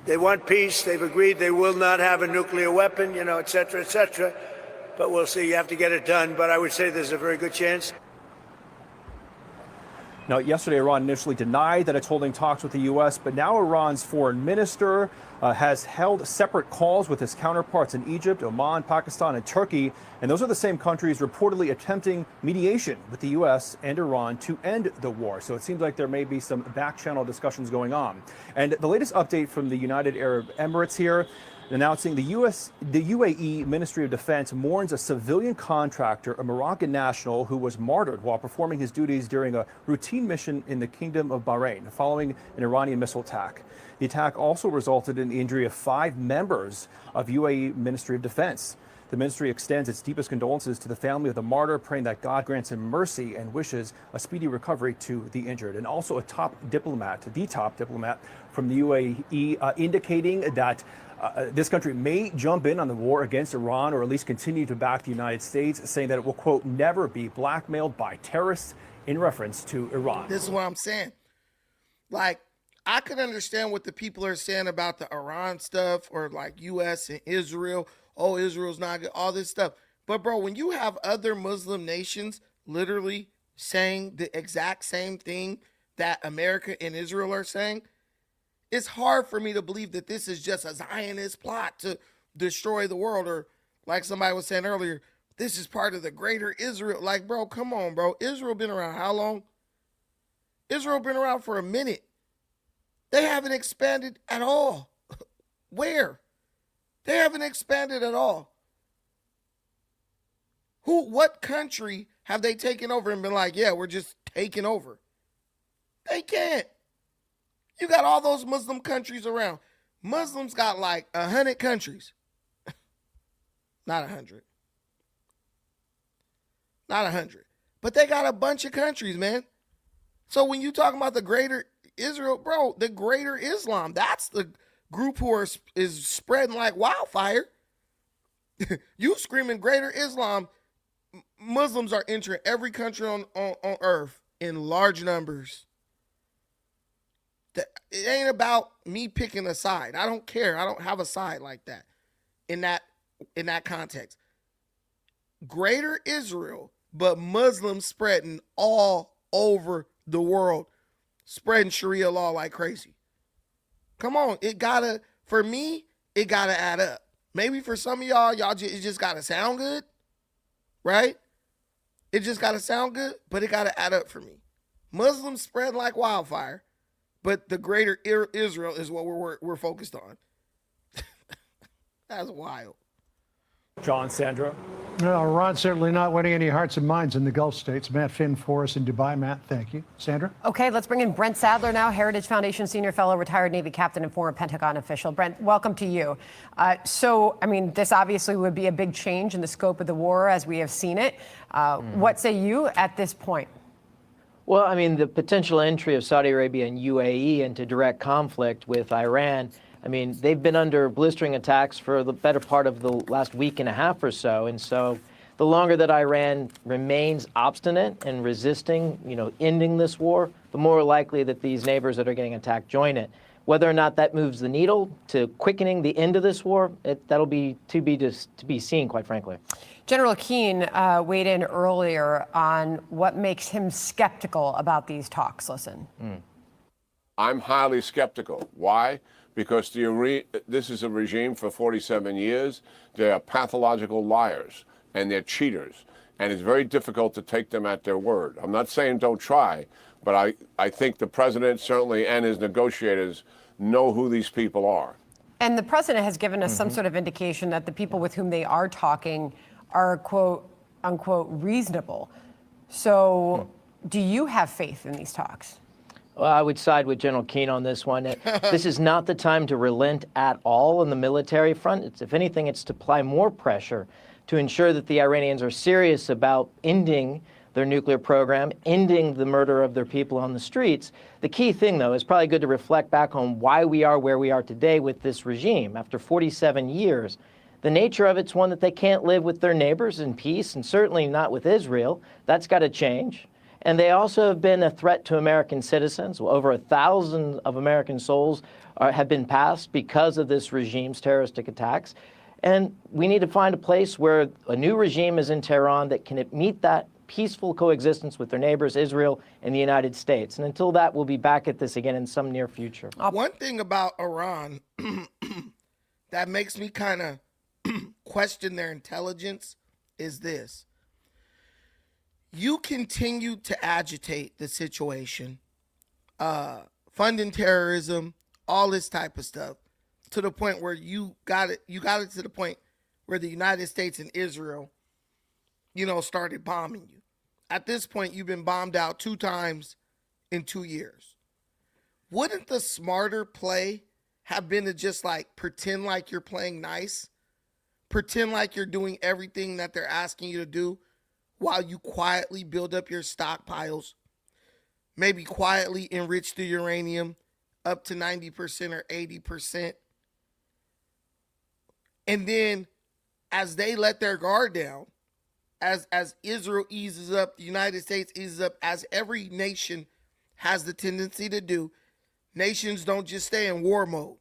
They want peace. They've agreed they will not have a nuclear weapon, et cetera, et cetera. But we'll see. You have to get it done. But I would say there's a very good chance. Now, yesterday, Iran initially denied that it's holding talks with the U.S., but now Iran's foreign minister has held separate calls with his counterparts in Egypt, Oman, Pakistan, and Turkey. And those are the same countries reportedly attempting mediation with the U.S. and Iran to end the war. So it seems like there may be some back-channel discussions going on. And the latest update from the United Arab Emirates here, announcing the UAE Ministry of Defense mourns a civilian contractor, a Moroccan national, who was martyred while performing his duties during a routine mission in the Kingdom of Bahrain following an Iranian missile attack. The attack also resulted in the injury of 5 members of UAE Ministry of Defense. The ministry extends its deepest condolences to the family of the martyr, praying that God grants him mercy and wishes a speedy recovery to the injured. And also the top diplomat from the UAE indicating that this country may jump in on the war against Iran, or at least continue to back the United States, saying that it will, quote, never be blackmailed by terrorists, in reference to Iran. This is what I'm saying. Like, I could understand what the people are saying about the Iran stuff, or like U.S. and Israel. Oh, Israel's not good, all this stuff. But bro, when you have other Muslim nations literally saying the exact same thing that America and Israel are saying, it's hard for me to believe that this is just a Zionist plot to destroy the world, or like somebody was saying earlier, this is part of the greater Israel. Like, bro, come on, bro. Israel been around how long? Israel been around for a minute. They haven't expanded at all. Where? They haven't expanded at all. What country have they taken over and been like, yeah, we're just taking over? They can't. You got all those Muslim countries around. Muslims got like 100 countries. Not 100. Not 100. But they got a bunch of countries, man. So when you talk about the greater Israel, bro, the greater Islam, that's the group who is spreading like wildfire. You screaming greater Islam, Muslims are entering every country on earth in large numbers. It ain't about me picking a side. I don't care. I don't have a side like that in that context. Greater Israel, but Muslims spreading all over the world, spreading Sharia law like crazy. Come on, for me, it gotta add up. Maybe for some of y'all, it just gotta sound good, right? It just gotta sound good, but it gotta add up for me. Muslims spread like wildfire, but the greater Israel is what we're focused on. That's wild. John, Sandra. No, Iran's certainly not winning any hearts and minds in the Gulf states. Matt Finn for us in Dubai. Matt, thank you. Sandra? Okay, let's bring in Brent Sadler now, Heritage Foundation senior fellow, retired Navy captain, and former Pentagon official. Brent, welcome to you. This obviously would be a big change in the scope of the war as we have seen it. What say you at this point? Well, I mean, the potential entry of Saudi Arabia and UAE into direct conflict with Iran, I mean, they've been under blistering attacks for the better part of the last week and a half or so. And so the longer that Iran remains obstinate and resisting, ending this war, the more likely that these neighbors that are getting attacked join it. Whether or not that moves the needle to quickening the end of this war, that'll be to be seen, quite frankly. General Keane weighed in earlier on what makes him skeptical about these talks. Listen. I'm highly skeptical. Why? Because this is a regime for 47 years. They are pathological liars and they're cheaters. And it's very difficult to take them at their word. I'm not saying don't try, but I think the president certainly and his negotiators know who these people are. And the president has given us some sort of indication that the people with whom they are talking are, quote unquote, reasonable. So do you have faith in these talks? Well, I would side with General Keane on this one. This is not the time to relent at all on the military front. If anything, it's to apply more pressure to ensure that the Iranians are serious about ending their nuclear program, ending the murder of their people on the streets. The key thing, though, is probably good to reflect back on why we are where we are today with this regime after 47 years. The nature of it's one that they can't live with their neighbors in peace, and certainly not with Israel. That's got to change. And they also have been a threat to American citizens. Over 1,000 of American souls have been passed because of this regime's terroristic attacks. And we need to find a place where a new regime is in Tehran that can meet that peaceful coexistence with their neighbors, Israel and the United States. And until that, we'll be back at this again in some near future. One thing about Iran that makes me kind of question their intelligence is this. You continue to agitate the situation, funding terrorism, all this type of stuff, to the point where you got it to the point where the United States and Israel, started bombing you. At this point, you've been bombed out 2 times in 2 years. Wouldn't the smarter play have been to just pretend like you're playing nice, pretend like you're doing everything that they're asking you to do, while you quietly build up your stockpiles, maybe quietly enrich the uranium up to 90% or 80%. And then as they let their guard down, as Israel eases up, the United States eases up, as every nation has the tendency to do, nations don't just stay in war mode.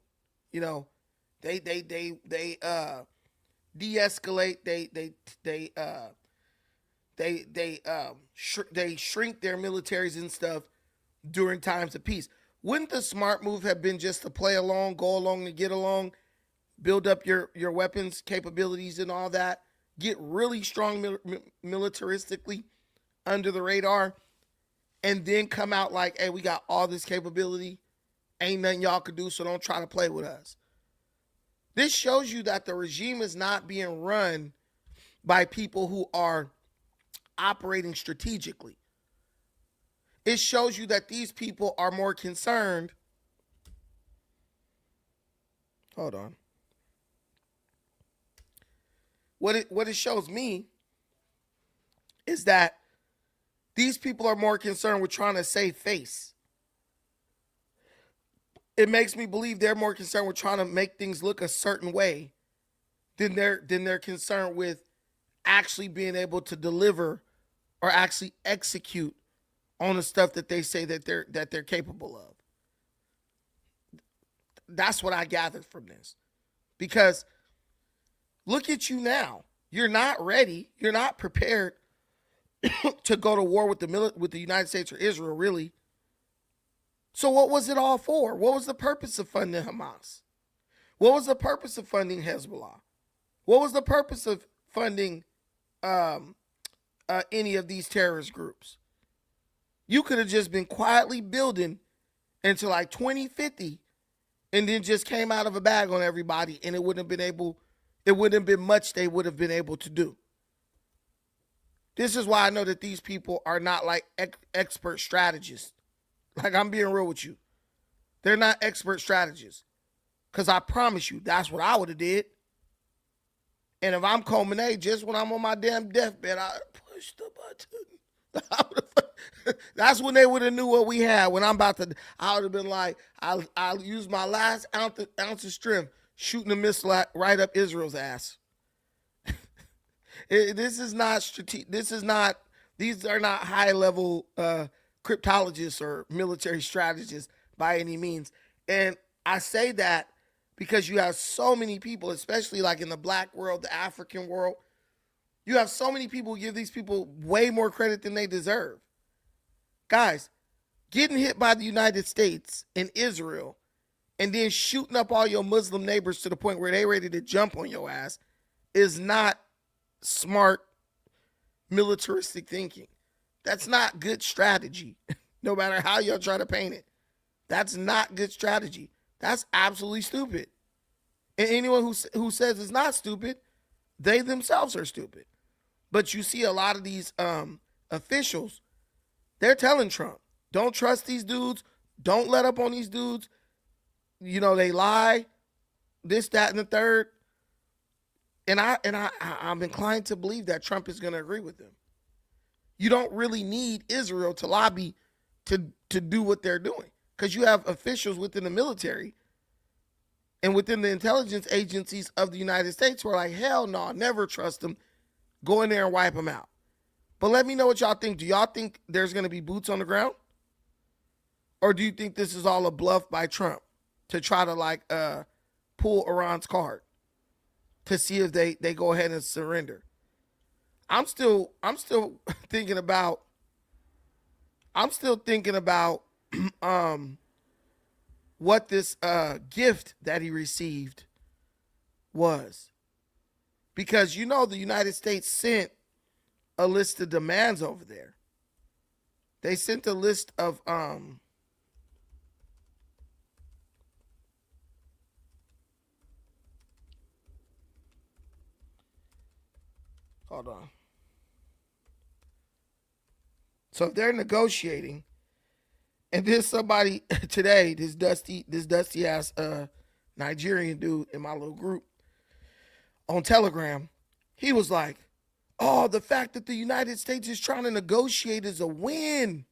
They de-escalate, they shrink their militaries and stuff during times of peace. Wouldn't the smart move have been just to play along, go along to get along, build up your weapons capabilities and all that, get really strong militaristically under the radar, and then come out like, hey, we got all this capability, ain't nothing y'all could do, so don't try to play with us. This shows you that the regime is not being run by people who are operating strategically. It shows you that these people are more concerned. Hold on. What it shows me is that these people are more concerned with trying to save face. It makes me believe they're more concerned with trying to make things look a certain way than they're concerned with actually being able to deliver or actually execute on the stuff that they say that they're capable of. That's what I gathered from this. Because look at you now. You're not ready. You're not prepared to go to war with the United States or Israel, really. So what was it all for? What was the purpose of funding Hamas? What was the purpose of funding Hezbollah? What was the purpose of funding any of these terrorist groups? You could have just been quietly building until like 2050 and then just came out of a bag on everybody, and it wouldn't have been much they would have been able to do. This is why I know that these people are not like expert strategists. Like, I'm being real with you. They're not expert strategists. Because I promise you, that's what I would have did. And if I'm Khamenei, just when I'm on my damn deathbed, I push the button. That's when they would have knew what we had. When I'm about to, I would have been like, I'll use my last ounce of strength, shooting a missile right up Israel's ass. This is not strategic. These are not high level cryptologists or military strategists by any means. And I say that because you have so many people, especially like in the black world, the African world, you have so many people who give these people way more credit than they deserve. Guys, getting hit by the United States and Israel and then shooting up all your Muslim neighbors to the point where they're ready to jump on your ass is not smart militaristic thinking. That's not good strategy, no matter how y'all try to paint it. That's not good strategy. That's absolutely stupid. And anyone who says it's not stupid, they themselves are stupid. But you see a lot of these officials, they're telling Trump, don't trust these dudes. Don't let up on these dudes. You know, they lie, this, that, and the third. And I'm inclined to believe that Trump is going to agree with them. You don't really need Israel to lobby to do what they're doing, because you have officials within the military and within the intelligence agencies of the United States who are like, hell no, never trust them. Go in there and wipe them out. But let me know what y'all think. Do y'all think there's going to be boots on the ground? Or do you think this is all a bluff by Trump to try to like pull Iran's card to see if they go ahead and surrender? I'm still thinking about what this gift that he received was. Because, you know, the United States sent a list of demands over there. They sent a list of hold on. So if they're negotiating, and there's somebody today, this dusty ass Nigerian dude in my little group on Telegram, he was like, oh, the fact that the United States is trying to negotiate is a win.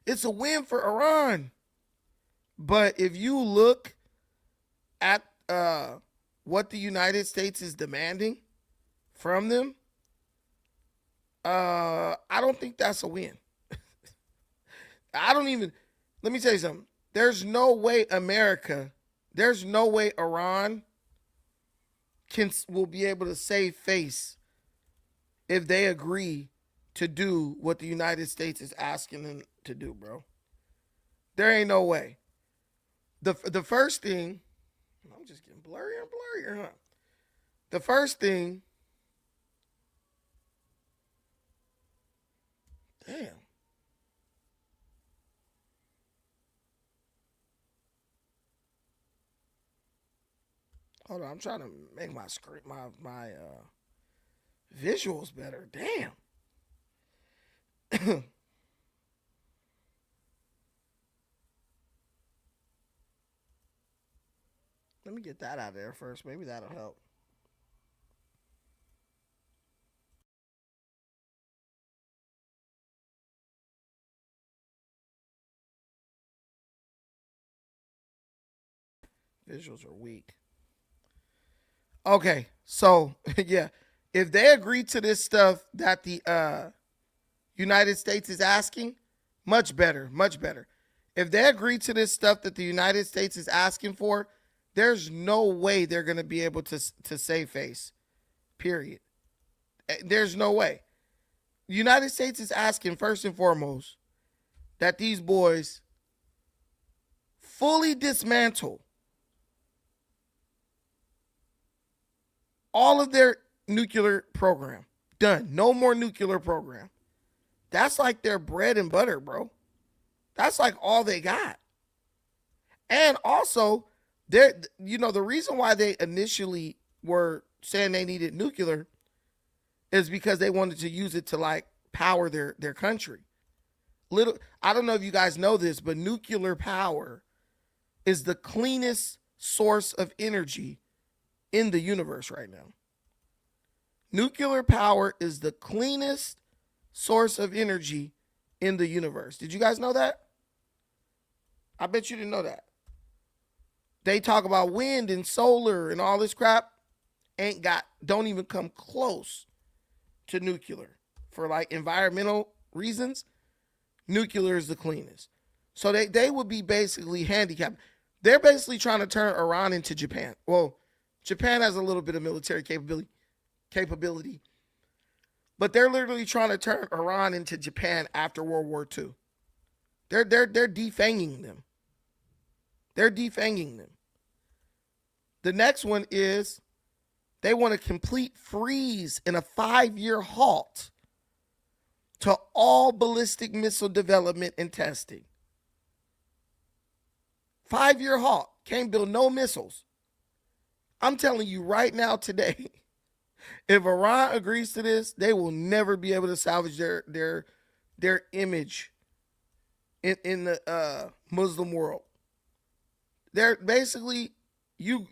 It's a win for Iran. But if you look at what the United States is demanding from them, I don't think that's a win. Let me tell you something. There's no way Iran will be able to save face if they agree to do what the United States is asking them to do, bro. There ain't no way. The first thing, I'm just getting blurrier and blurrier, huh? The first thing, damn. Hold on, I'm trying to make my screen, my visuals better. Damn. Let me get that out of there first. Maybe that'll help. Visuals are weak. Okay, so yeah, if they agree to this stuff that the United States is asking, much better, much better. If they agree to this stuff that the United States is asking for, there's no way they're going to be able to save face. Period. There's no way. The United States is asking first and foremost that these boys fully dismantle all of their nuclear program. Done. No more nuclear program. That's like their bread and butter, bro. That's like all they got. And also, the reason why they initially were saying they needed nuclear is because they wanted to use it to like power their country. I don't know if you guys know this, but nuclear power is the cleanest source of energy in the universe right now. Nuclear power is the cleanest source of energy in the universe. Did you guys know that? I bet you didn't know that. They talk about wind and solar and all this crap. Don't even come close to nuclear. For like environmental reasons, nuclear is the cleanest. So they would be basically handicapped. They're basically trying to turn Iran into Japan. Well, Japan has a little bit of military capability. But they're literally trying to turn Iran into Japan after World War II. They're defanging them. They're defanging them. The next one is they want a complete freeze and a 5-year halt to all ballistic missile development and testing. 5-year halt. Can't build no missiles. I'm telling you right now today, if Iran agrees to this, they will never be able to salvage their image in the Muslim world. They're basically you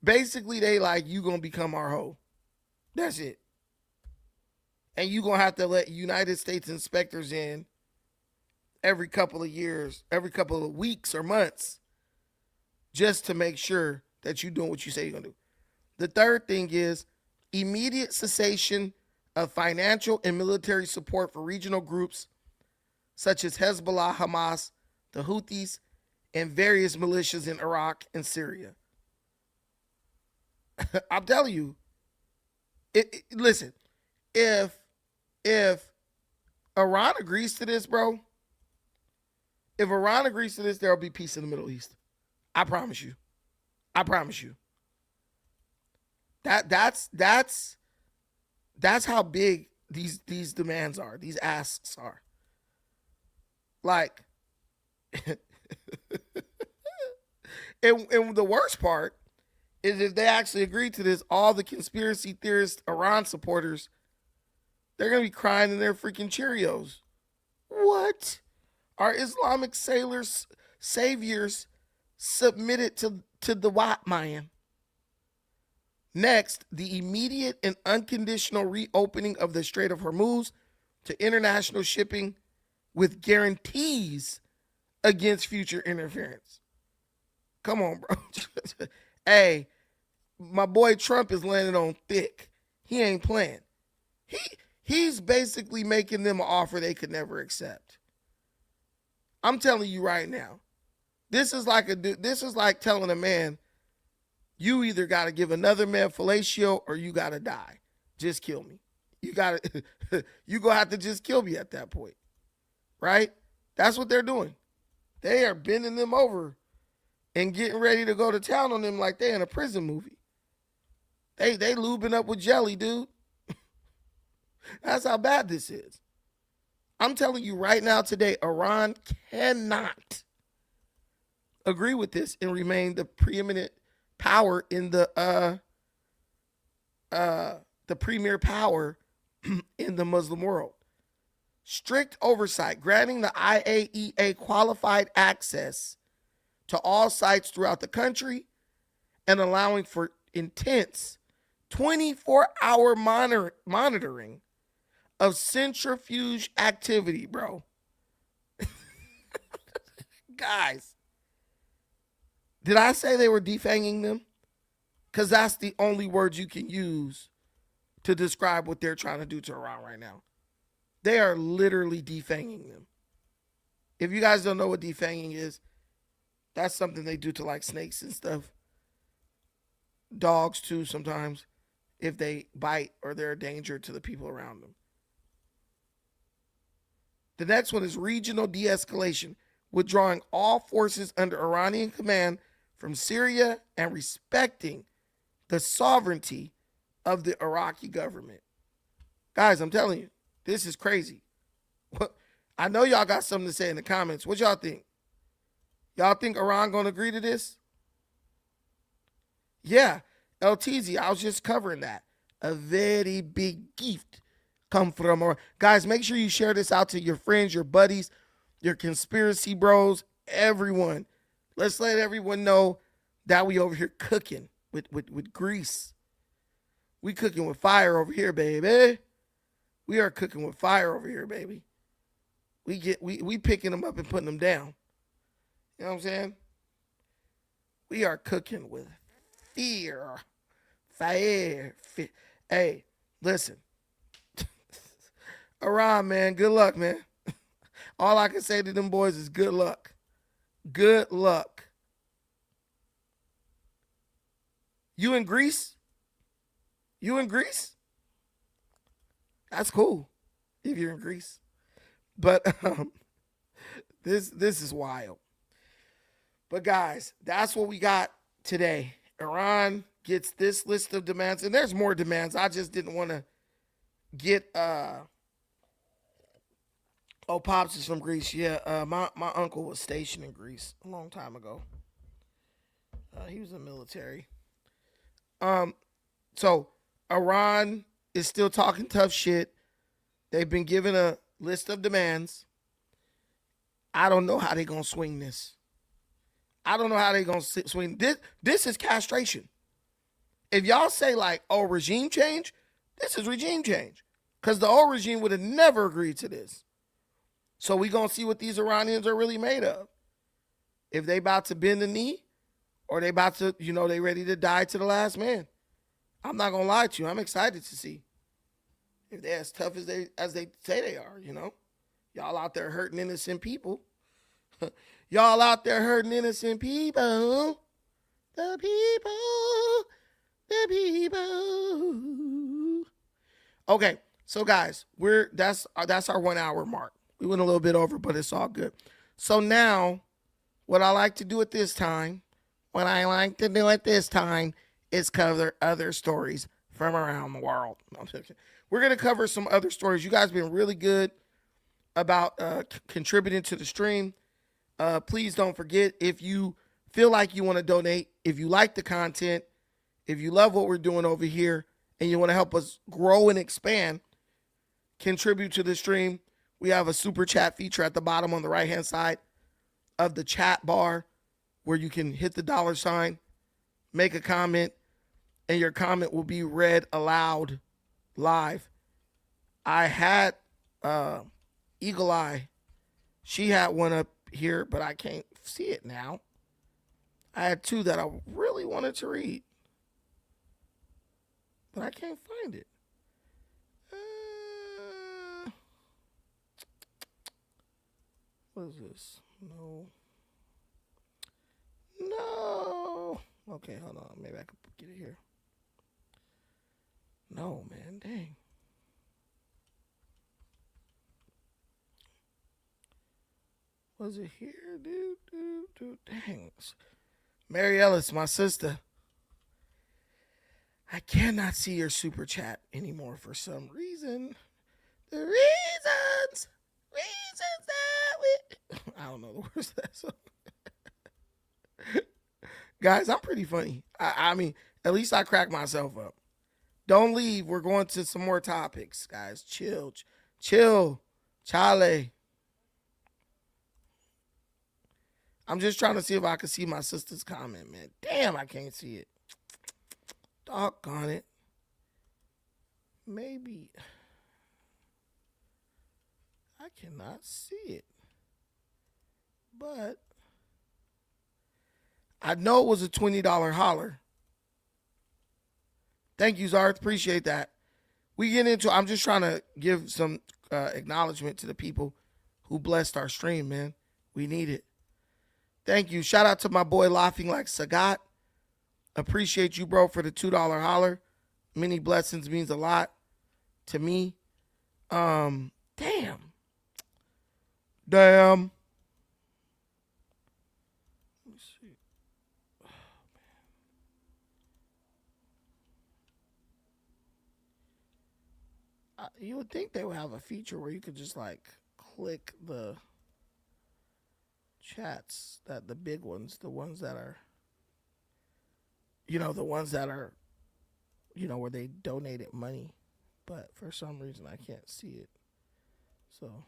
basically they like you gonna become our hoe. That's it. And you gonna have to let United States inspectors in every couple of years, every couple of weeks or months, just to make sure that you're doing what you say you're gonna do. The third thing is immediate cessation of financial and military support for regional groups such as Hezbollah, Hamas, the Houthis, and various militias in Iraq and Syria. I'm telling you, listen, if Iran agrees to this, bro, if Iran agrees to this, there'll be peace in the Middle East. I promise you. I promise you. That's how big these demands are, these asks are. Like, and the worst part is if they actually agree to this, all the conspiracy theorist Iran supporters, they're going to be crying in their freaking Cheerios. What? Our Islamic saviors submitted to the white man. Next, the immediate and unconditional reopening of the Strait of Hormuz to international shipping with guarantees against future interference. Come on, bro. Hey, my boy Trump is landing on thick. He ain't playing. He's basically making them an offer they could never accept. I'm telling you right now. This is like telling a man, you either got to give another man fellatio or you got to die. Just kill me. You going to have to just kill me at that point. Right? That's what they're doing. They are bending them over and getting ready to go to town on them like they in a prison movie. They lubing up with jelly, dude. That's how bad this is. I'm telling you right now today, Iran cannot agree with this and remain the preeminent power in the premier power in the Muslim world. Strict oversight, granting the IAEA qualified access to all sites throughout the country and allowing for intense 24-hour monitoring of centrifuge activity, bro. Guys, did I say they were defanging them? Because that's the only word you can use to describe what they're trying to do to Iran right now. They are literally defanging them. If you guys don't know what defanging is, that's something they do to like snakes and stuff. Dogs too sometimes, if they bite or they're a danger to the people around them. The next one is regional de-escalation, withdrawing all forces under Iranian command from Syria and respecting the sovereignty of the Iraqi government. Guys, I'm telling you, this is crazy. I know y'all got something to say in the comments. What y'all think? Y'all think Iran gonna agree to this? Yeah, LTZ, I was just covering that. A very big gift come from Iran. Guys, make sure you share this out to your friends, your buddies, your conspiracy bros, everyone. Let's let everyone know that we over here cooking with grease. We cooking with fire over here, baby. We are cooking with fire over here, baby. We picking them up and putting them down. You know what I'm saying? We are cooking with fear. Fire. Hey, listen. Iran, man, good luck, man. All I can say to them boys is good luck. Good luck. You in Greece? You in Greece? That's cool if you're in Greece. But this is wild. But guys, that's what we got today. Iran gets this list of demands, and there's more demands. I just didn't want to get Pops is from Greece. Yeah, my uncle was stationed in Greece a long time ago. He was in the military. So Iran is still talking tough shit. They've been given a list of demands. I don't know how they're going to swing this. I don't know how they're going to swing this. This is castration. If y'all say like, oh, regime change, this is regime change. Because the old regime would have never agreed to this. So we going to see what these Iranians are really made of. If they about to bend the knee or they about to, they ready to die to the last man. I'm not going to lie to you. I'm excited to see if they're as tough as they say they are, Y'all out there hurting innocent people. Y'all out there hurting innocent people. The people. Okay, so guys, that's our 1 hour mark. We went a little bit over, but it's all good. So now, what I like to do at this time, is cover other stories from around the world. We're going to cover some other stories. You guys have been really good about contributing to the stream. Please don't forget, if you feel like you want to donate, if you like the content, if you love what we're doing over here, and you want to help us grow and expand, contribute to the stream. We have a super chat feature at the bottom on the right-hand side of the chat bar where you can hit the $, make a comment, and your comment will be read aloud live. I had Eagle Eye. She had one up here, but I can't see it now. I had two that I really wanted to read, but I can't find it. What is this? No. Okay, hold on. Maybe I could get it here. No, man. Dang. Was it here? Dang. Mary Ellis, my sister. I cannot see your super chat anymore for some reason. The reasons that we... I don't know the words of that song. Guys, I'm pretty funny. I mean, at least I crack myself up. Don't leave. We're going to some more topics, guys. Chill. Chale. I'm just trying to see if I can see my sister's comment, man. Damn, I can't see it. Doggone it. Maybe. I cannot see it. But I know it was a $20 holler. Thank you, Zarth. Appreciate that. We get into, I'm just trying to give some acknowledgement to the people who blessed our stream, man. We need it. Thank you. Shout out to my boy Laughing Like Sagat. Appreciate you, bro, for the $2 holler. Many blessings means a lot to me. Damn. Let me see. Oh, man. You would think they would have a feature where you could just like click the chats, that the big ones, the ones that are, the ones that are, where they donated money, but for some reason I can't see it. So,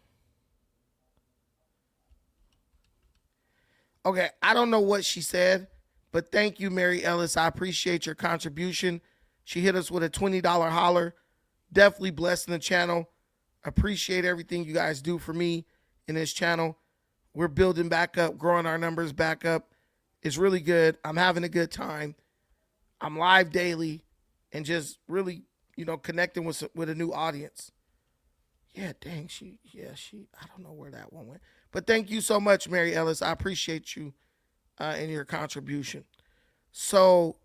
okay, I don't know what she said, but thank you, Mary Ellis. I appreciate your contribution. She hit us with a $20 holler. Definitely blessing the channel. Appreciate everything you guys do for me in this channel. We're building back up, growing our numbers back up. It's really good. I'm having a good time. I'm live daily and just really, connecting with a new audience. Yeah, dang, I don't know where that one went. But thank you so much, Mary Ellis. I appreciate you and your contribution. So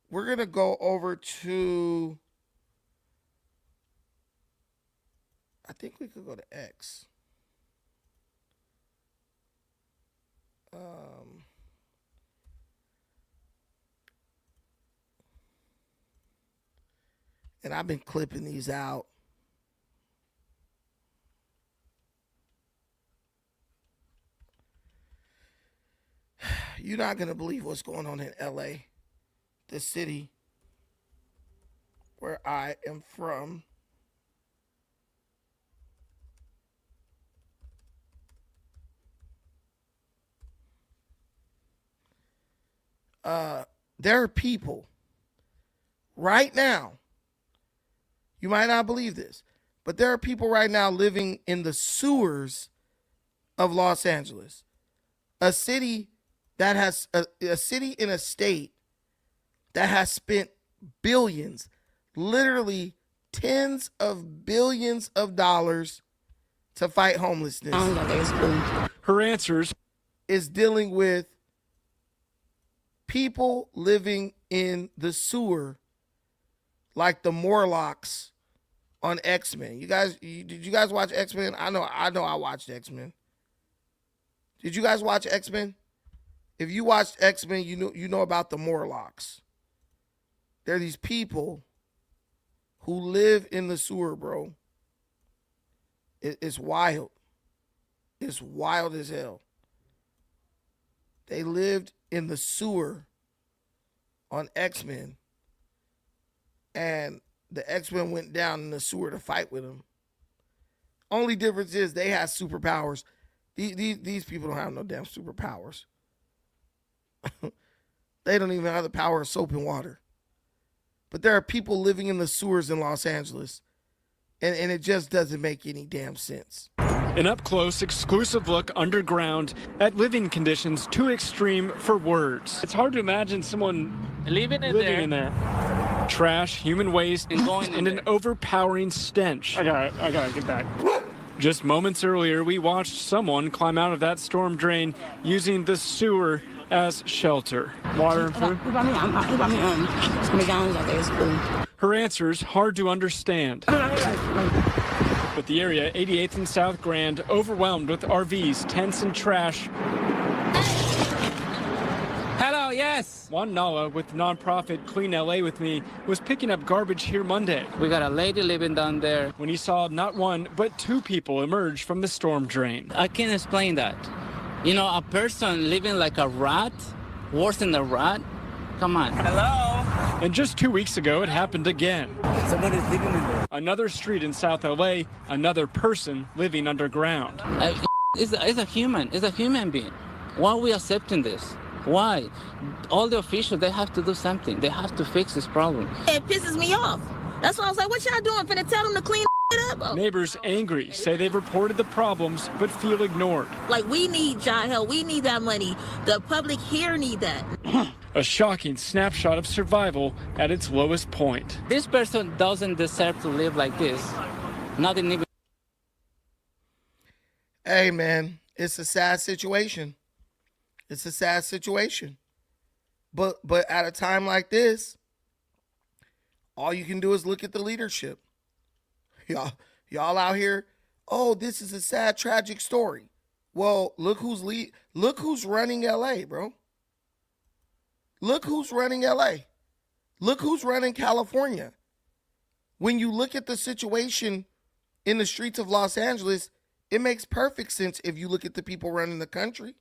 we're going to go over to, I think we could go to X. And I've been clipping these out. You're not going to believe what's going on in LA, the city where I am from. There are people right now, you might not believe this, but there are people right now living in the sewers of Los Angeles, a city that has a city in a state that has spent billions, literally tens of billions of dollars to fight homelessness. Her answers is dealing with people living in the sewer like the Morlocks on X-Men. Did you guys watch X-Men? I know I watched X-Men. Did you guys watch X-Men? If you watched X-Men, you know about the Morlocks. They're these people who live in the sewer, bro. It's wild. It's wild as hell. They lived in the sewer on X-Men, and the X-Men went down in the sewer to fight with them. Only difference is they have superpowers. These people don't have no damn superpowers. They don't even have the power of soap and water. But there are people living in the sewers in Los Angeles, and it just doesn't make any damn sense. An up-close, exclusive look underground at living conditions too extreme for words. It's hard to imagine someone living in there. Trash, human waste, and an overpowering stench. I gotta get back. Just moments earlier, we watched someone climb out of that storm drain using the sewer as shelter. Water and food? Her answers hard to understand. But the area, 88th and South Grand, overwhelmed with RVs, tents, and trash. Hello, yes. Juan Nala with nonprofit Clean LA with me was picking up garbage here Monday. We got a lady living down there. When he saw not one, but two people emerge from the storm drain. I can't explain that. You know, a person living like a rat, worse than a rat, Come on. Hello? And just 2 weeks ago, it happened again. Somebody's living in there. Another street in South LA, another person living underground. It's a human being. Why are we accepting this? Why? All the officials, they have to do something. They have to fix this problem. It pisses me off. That's why I was like, what y'all doing? Finna tell them to clean it up? Neighbors angry say they've reported the problems but feel ignored. Like, we need job help. We need that money. The public here need that. A shocking snapshot of survival at its lowest point. This person doesn't deserve to live like this. Nothing even. Hey, man, it's a sad situation. It's a sad situation. But at a time like this, all you can do is look at the leadership. Y'all out here, oh, this is a sad, tragic story. Well, look who's running LA, bro. Look who's running LA. Look who's running California. When you look at the situation in the streets of Los Angeles, it makes perfect sense if you look at the people running the country.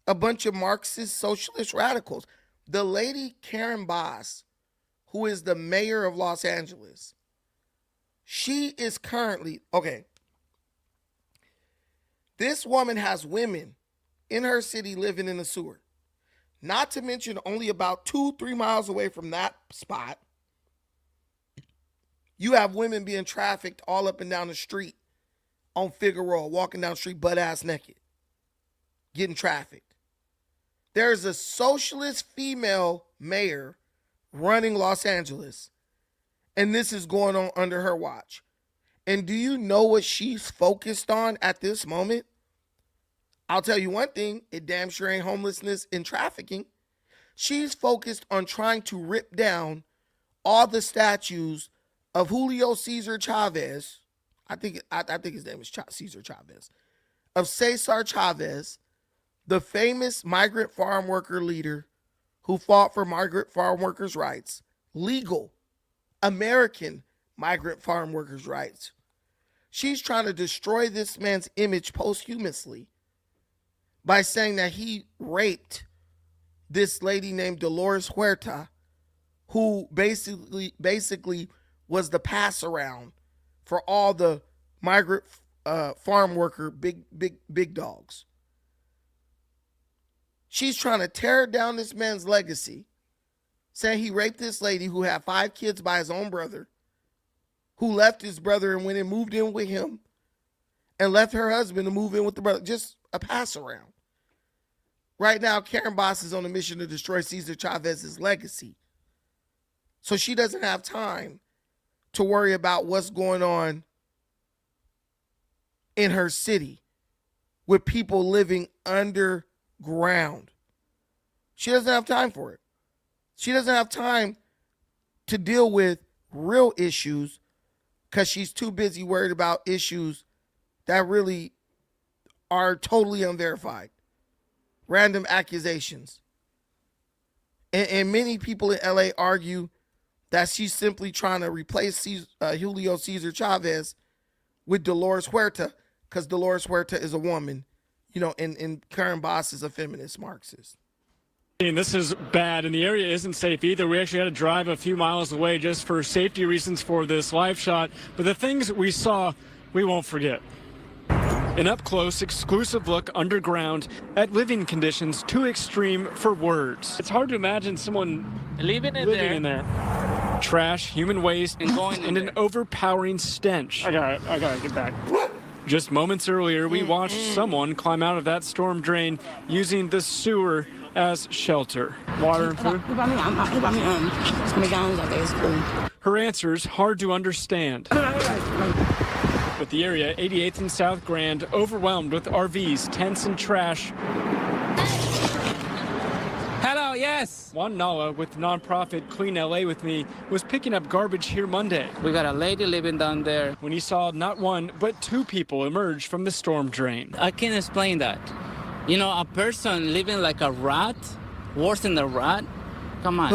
A bunch of Marxist socialist radicals. The lady Karen Bass, who is the mayor of Los Angeles, she is currently, okay, this woman has women in her city living in the sewer. Not to mention only about 2-3 miles away from that spot, you have women being trafficked all up and down the street on Figueroa, walking down the street butt-ass naked, getting trafficked. There's a socialist female mayor running Los Angeles, and this is going on under her watch. And do you know what she's focused on at this moment? I'll tell you one thing, it damn sure ain't homelessness and trafficking. She's focused on trying to rip down all the statues of Julio Cesar Chavez. I think his name is Cesar Chavez. Of Cesar Chavez, the famous migrant farm worker leader who fought for migrant farm workers' rights, legal American migrant farm workers' rights. She's trying to destroy this man's image posthumously by saying that he raped this lady named Dolores Huerta, who basically was the pass around for all the migrant farm worker big dogs. She's trying to tear down this man's legacy, saying he raped this lady who had 5 kids by his own brother, who left his brother and went and moved in with him, and left her husband to move in with the brother. Just a pass around. Right now, Karen Bass is on a mission to destroy Cesar Chavez's legacy. So she doesn't have time to worry about what's going on in her city with people living underground. She doesn't have time for it. She doesn't have time to deal with real issues because she's too busy worried about issues that really are totally unverified. Random accusations. And many people in LA argue that she's simply trying to replace Julio Cesar Chavez with Dolores Huerta because Dolores Huerta is a woman, and Karen Bass is a feminist Marxist. And this is bad, and the area isn't safe either. We actually had to drive a few miles away just for safety reasons for this live shot. But the things we saw, we won't forget. An up-close, exclusive look underground at living conditions too extreme for words. It's hard to imagine someone living in there. Trash, human waste, and an overpowering stench. I gotta get back. Just moments earlier, we watched someone climb out of that storm drain using the sewer as shelter. Water and food? Her answers hard to understand. But the area, 88th and South Grand, overwhelmed with RVs, tents, and trash. Hello, yes. Juan Nala with nonprofit Clean LA with me was picking up garbage here Monday. We got a lady living down there. When he saw not one, but 2 people emerge from the storm drain. I can't explain that. A person living like a rat, worse than a rat. Come on.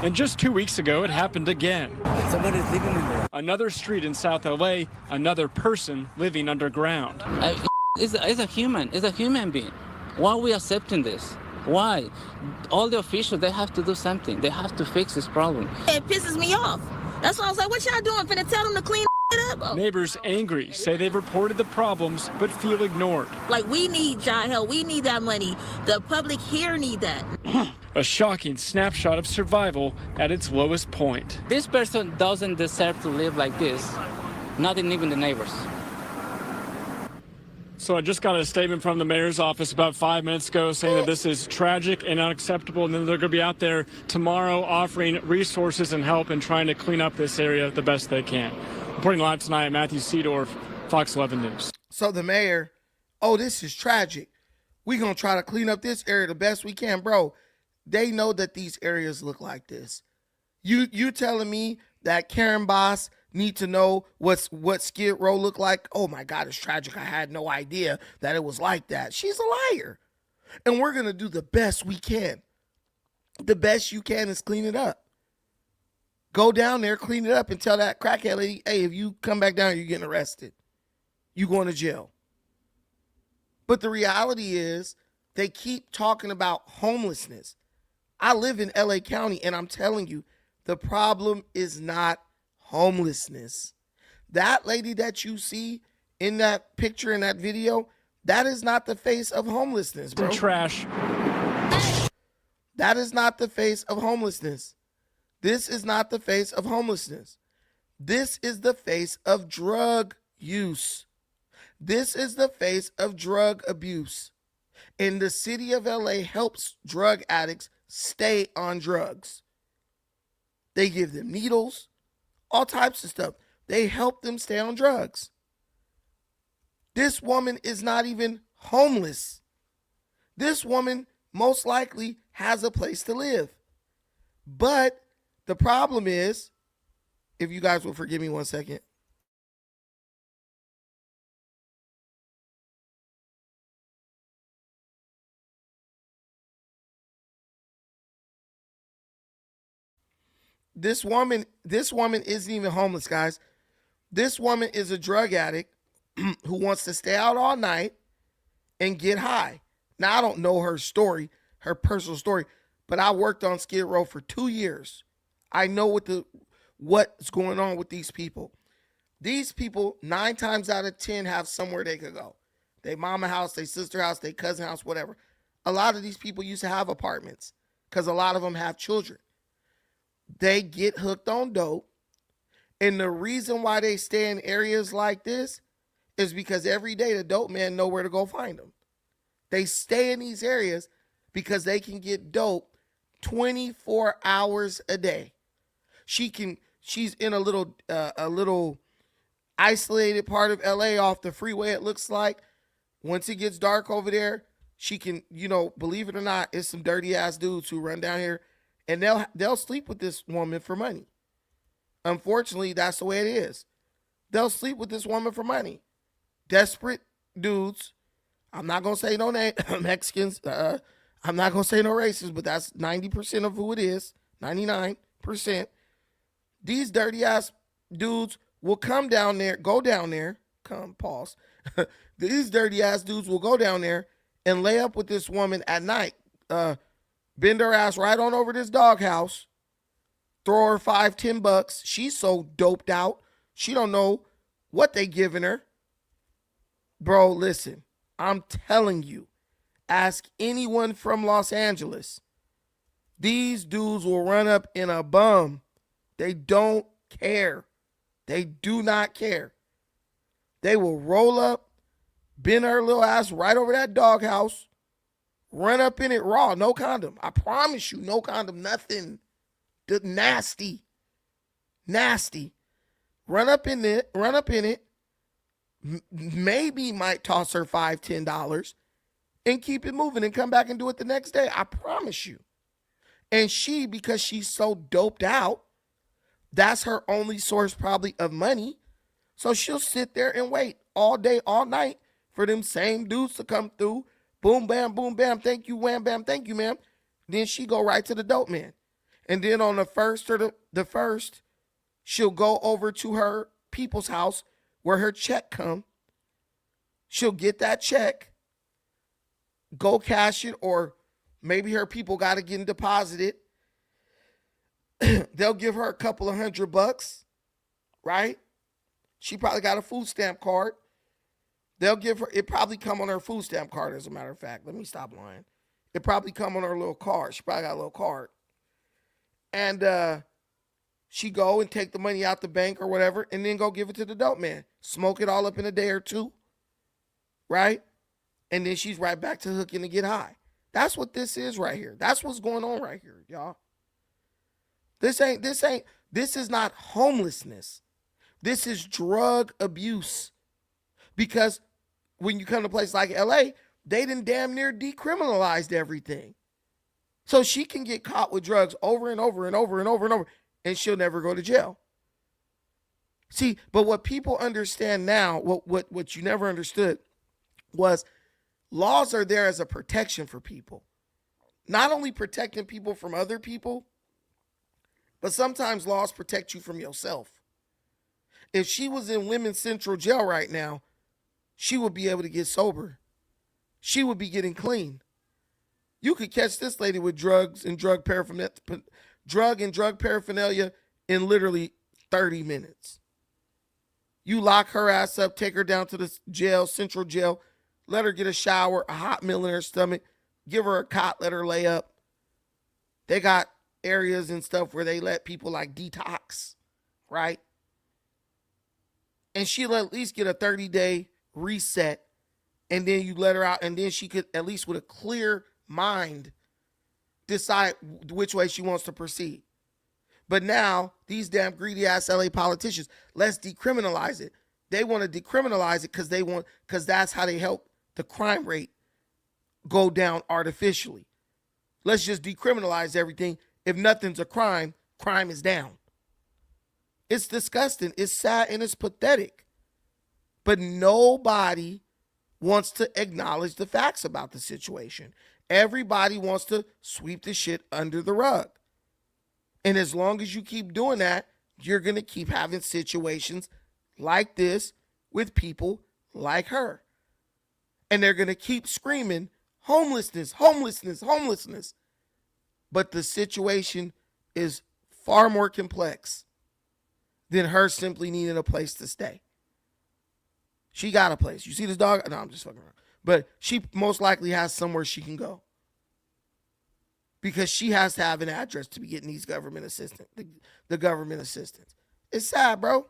And just 2 weeks ago, it happened again. Somebody's living in there. Another street in South LA, another person living underground. It's a human being. Why are we accepting this? Why? All the officials, they have to do something. They have to fix this problem. It pisses me off. That's why I was like, what y'all doing? Finna tell them to clean it up? Neighbors angry say they've reported the problems but feel ignored. Like, we need y'all help. We need that money. The public here need that. A shocking snapshot of survival at its lowest point. This person doesn't deserve to live like this. Not even the neighbors. So I just got a statement from the mayor's office about 5 minutes ago saying that this is tragic and unacceptable, and then they're going to be out there tomorrow offering resources and help and trying to clean up this area the best they can. Reporting live tonight, Matthew Seedorf, Fox 11 News. So the mayor, oh, this is tragic. We're going to try to clean up this area the best we can. Bro, they know that these areas look like this. You telling me that Karen Boss need to know what Skid Row looked like? Oh my God, it's tragic. I had no idea that it was like that. She's a liar. And we're going to do the best we can. The best you can is clean it up. Go down there, clean it up, and tell that crackhead lady, hey, if you come back down, you're getting arrested. You going to jail. But the reality is they keep talking about homelessness. I live in LA County, and I'm telling you, the problem is not homelessness. That lady that you see in that picture, in that video, that is not the face of homelessness, bro. Trash. That is not the face of homelessness. This is not the face of homelessness. This is the face of drug use. This is the face of drug abuse. And the city of LA helps drug addicts stay on drugs. They give them needles, all types of stuff. They help them stay on drugs. This woman is not even homeless. This woman most likely has a place to live. But the problem is, if you guys will forgive me 1 second. This woman isn't even homeless, guys. This woman is a drug addict who wants to stay out all night and get high. Now, I don't know her story, her personal story, but I worked on Skid Row for 2 years. I know what's going on with these people. These people, 9 times out of 10, have somewhere they could go. They mama house, they sister house, they cousin house, whatever. A lot of these people used to have apartments because a lot of them have children. They get hooked on dope. And the reason why they stay in areas like this is because every day the dope man know where to go find them. They stay in these areas because they can get dope 24 hours a day. She's in a little isolated part of LA off the freeway, it looks like. Once it gets dark over there, she can, believe it or not, it's some dirty ass dudes who run down here and they'll sleep with this woman for money. Unfortunately, that's the way it is. They'll sleep with this woman for money. Desperate dudes. I'm not going to say no name, Mexicans. I'm not going to say no races, but that's 90% of who it is. 99%. These dirty ass dudes will go down there. Pause. These dirty ass dudes will go down there and lay up with this woman at night. Bend her ass right on over this doghouse. Throw her $5-10. She's so doped out. She don't know what they giving her. Bro, listen. I'm telling you. Ask anyone from Los Angeles. These dudes will run up in a bum. They don't care. They do not care. They will roll up, bend her little ass right over that doghouse, run up in it raw, no condom. I promise you, no condom, nothing. Nasty. Run up in it. Maybe might toss her $5-10 and keep it moving and come back and do it the next day. I promise you. And she, because she's so doped out, that's her only source probably of money. So she'll sit there and wait all day, all night for them same dudes to come through. Boom, bam, thank you, wham, bam, thank you, ma'am. Then she go right to the dope man. And then on the first, she'll go over to her people's house where her check come. She'll get that check, go cash it, or Maybe her people got to get deposited. They'll give her a couple of $100, right? She probably got a food stamp card. They'll give her, it probably come on her food stamp card, as a matter of fact. Let me stop lying. It probably come on her little card. She probably got a little card. And she go and take the money out the bank or whatever and then go give it to the dope man. Smoke it all up in a day or two, right? And then she's right back to hooking to get high. That's what this is right here. That's what's going on right here, y'all. This is not homelessness. This is drug abuse. Because when you come to a place like LA, they done damn near decriminalized everything. So she can get caught with drugs over and over and over and over and over, and she'll never go to jail. See, but what people understand now, what you never understood was laws are there as a protection for people. Not only protecting people from other people, but sometimes laws protect you from yourself. If she was in Women's Central Jail right now, she would be able to get sober. She would be getting clean. You could catch this lady with drugs and drug paraphernalia in literally 30 minutes. You lock her ass up, take her down to the jail, Central Jail, let her get a shower, a hot meal in her stomach, give her a cot, let her lay up. They got areas and stuff where they let people like detox, right? And she'll at least get a 30-day reset, and then you let her out, and then she could, at least with a clear mind, decide which way she wants to proceed. But now, these damn greedy-ass LA politicians, let's decriminalize it. They want to decriminalize it because that's how they help the crime rate go down artificially. Let's just decriminalize everything. If nothing's a crime, crime is down. It's disgusting. It's sad and it's pathetic. But nobody wants to acknowledge the facts about the situation. Everybody wants to sweep the shit under the rug. And as long as you keep doing that, you're going to keep having situations like this with people like her. And they're going to keep screaming, homelessness, homelessness, homelessness. But the situation is far more complex than her simply needing a place to stay. She got a place. You see this dog? No, I'm just fucking around. But she most likely has somewhere she can go. Because she has to have an address to be getting these government assistance, the government assistance. It's sad, bro.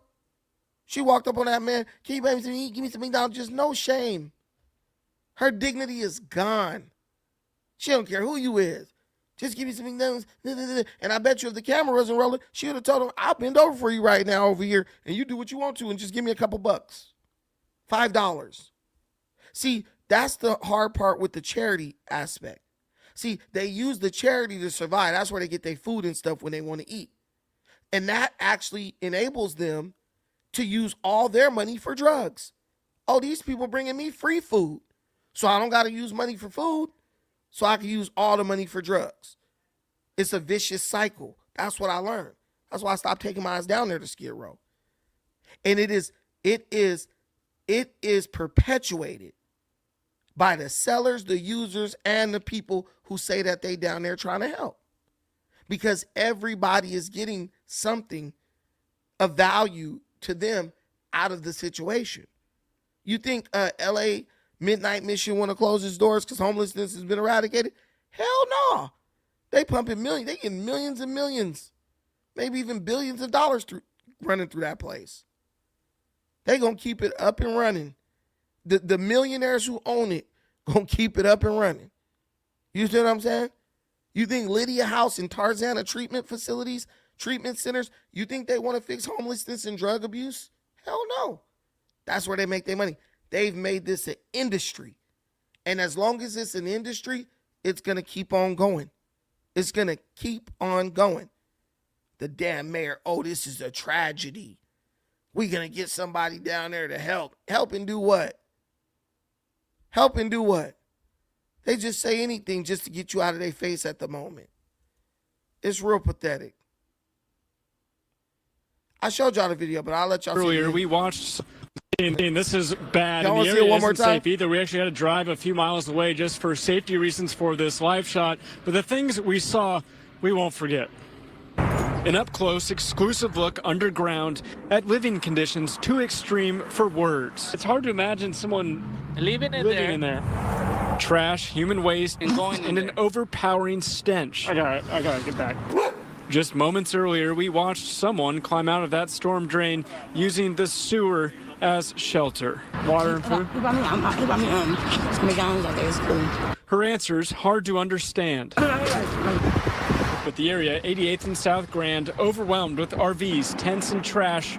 She walked up on that man. Can you buy me some eat? Give me some McDonald's. Just no shame. Her dignity is gone. She don't care who you is. Just give me some McDonald's. And I bet you if the camera wasn't rolling, she would have told him, I'll bend over for you right now over here, and you do what you want to, and just give me a couple bucks. $5. See, that's the hard part with the charity aspect. See, they use the charity to survive. That's where they get their food and stuff when they want to eat. And that actually enables them to use all their money for drugs. Oh, these people bringing me free food. So I don't got to use money for food. So I can use all the money for drugs. It's a vicious cycle. That's what I learned. That's why I stopped taking my ass down there to Skid Row. And it is perpetuated by the sellers, the users, and the people who say that they down there trying to help. Because everybody is getting something of value to them out of the situation. You think LA Midnight Mission want to close its doors because homelessness has been eradicated? Hell no. They pumping millions. They getting millions and millions, maybe even billions of dollars running through that place. They gonna keep it up and running. The millionaires who own it gonna keep it up and running. You see what I'm saying? You think Lydia House and Tarzana treatment facilities, treatment centers, you think they want to fix homelessness and drug abuse? Hell no. That's where they make their money. They've made this an industry. And as long as it's an industry, it's going to keep on going. It's going to keep on going. The damn mayor, oh, this is a tragedy. We're going to get somebody down there to help. Help and do what? Help and do what? They just say anything just to get you out of their face at the moment. It's real pathetic. I showed y'all the video, but I'll let y'all see it. Earlier, we watched This is bad. Y'all And wanna the see it area one more isn't time? safe either. We actually had to drive a few miles away just for safety reasons for this live shot. But the things we saw, we won't forget. An up-close, exclusive look underground at living conditions too extreme for words. It's hard to imagine someone living in there. Trash, human waste, and an overpowering stench. I gotta get back. Just moments earlier, we watched someone climb out of that storm drain using the sewer as shelter. Water and food? Her answers hard to understand. But the area, 88th and South Grand, overwhelmed with RVs, tents, and trash.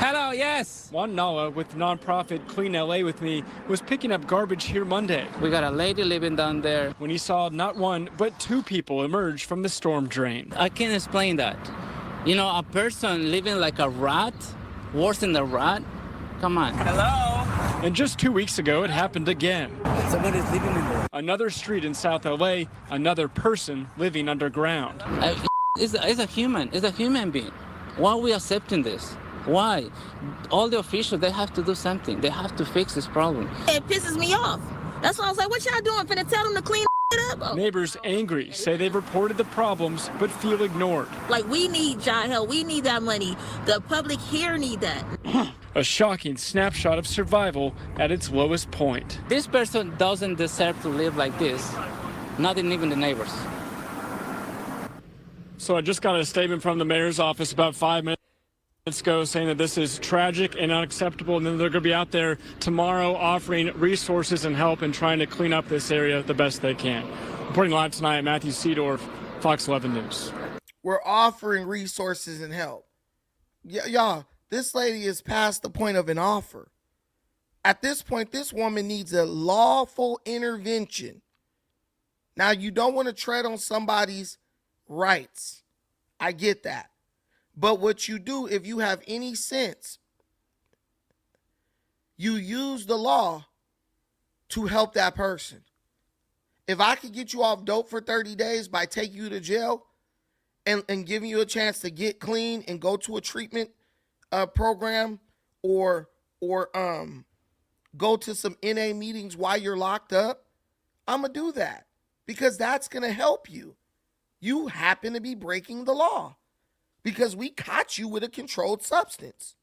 Hello, yes. Juan Nala with nonprofit Clean LA with me was picking up garbage here Monday. We got a lady living down there. When he saw not one, but two people emerge from the storm drain. I can't explain that. You know, a person living like a rat, worse than a rat. Come on. Hello. And just 2 weeks ago, it happened again. Somebody's living in there. Another street in South LA, another person living underground. It's a human being. Why are we accepting this? Why? All the officials, they have to do something. They have to fix this problem. It pisses me off. That's why I was like, what y'all doing? Finna tell them to clean it up? Neighbors angry say they've reported the problems but feel ignored. Like, we need y'all help. We need that money. The public here need that. A shocking snapshot of survival at its lowest point. This person doesn't deserve to live like this. Not even the neighbors. So I just got a statement from the mayor's office about 5 minutes ago saying that this is tragic and unacceptable, and then they're going to be out there tomorrow offering resources and help and trying to clean up this area the best they can. Reporting live tonight, Matthew Seedorf, Fox 11 News. We're offering resources and help. Y'all, this lady is past the point of an offer. At this point, this woman needs a lawful intervention. Now, you don't want to tread on somebody's rights. I get that. But what you do, if you have any sense, you use the law to help that person. If I could get you off dope for 30 days by taking you to jail and giving you a chance to get clean and go to a treatment program or go to some NA meetings while you're locked up, I'm going to do that because that's going to help you. You happen to be breaking the law because we caught you with a controlled substance.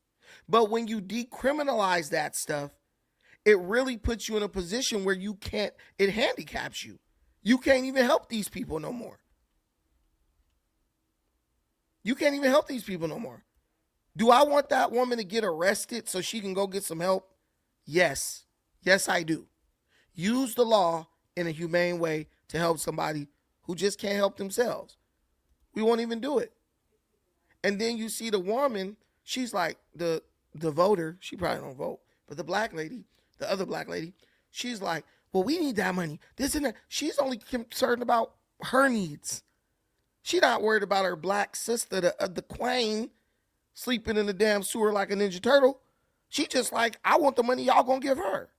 But when you decriminalize that stuff, it really puts you in a position where you can't, it handicaps you. You can't even help these people no more. You can't even help these people no more. Do I want that woman to get arrested so she can go get some help? Yes. Yes, I do. Use the law in a humane way to help somebody who just can't help themselves. We won't even do it. And then you see the woman, she's like the voter, she probably don't vote, but the black lady, the other black lady, she's like, well, we need that money. This and that. She's only concerned about her needs. She's not worried about her black sister, the queen, sleeping in the damn sewer like a Ninja Turtle. She just like, I want the money y'all gonna give her.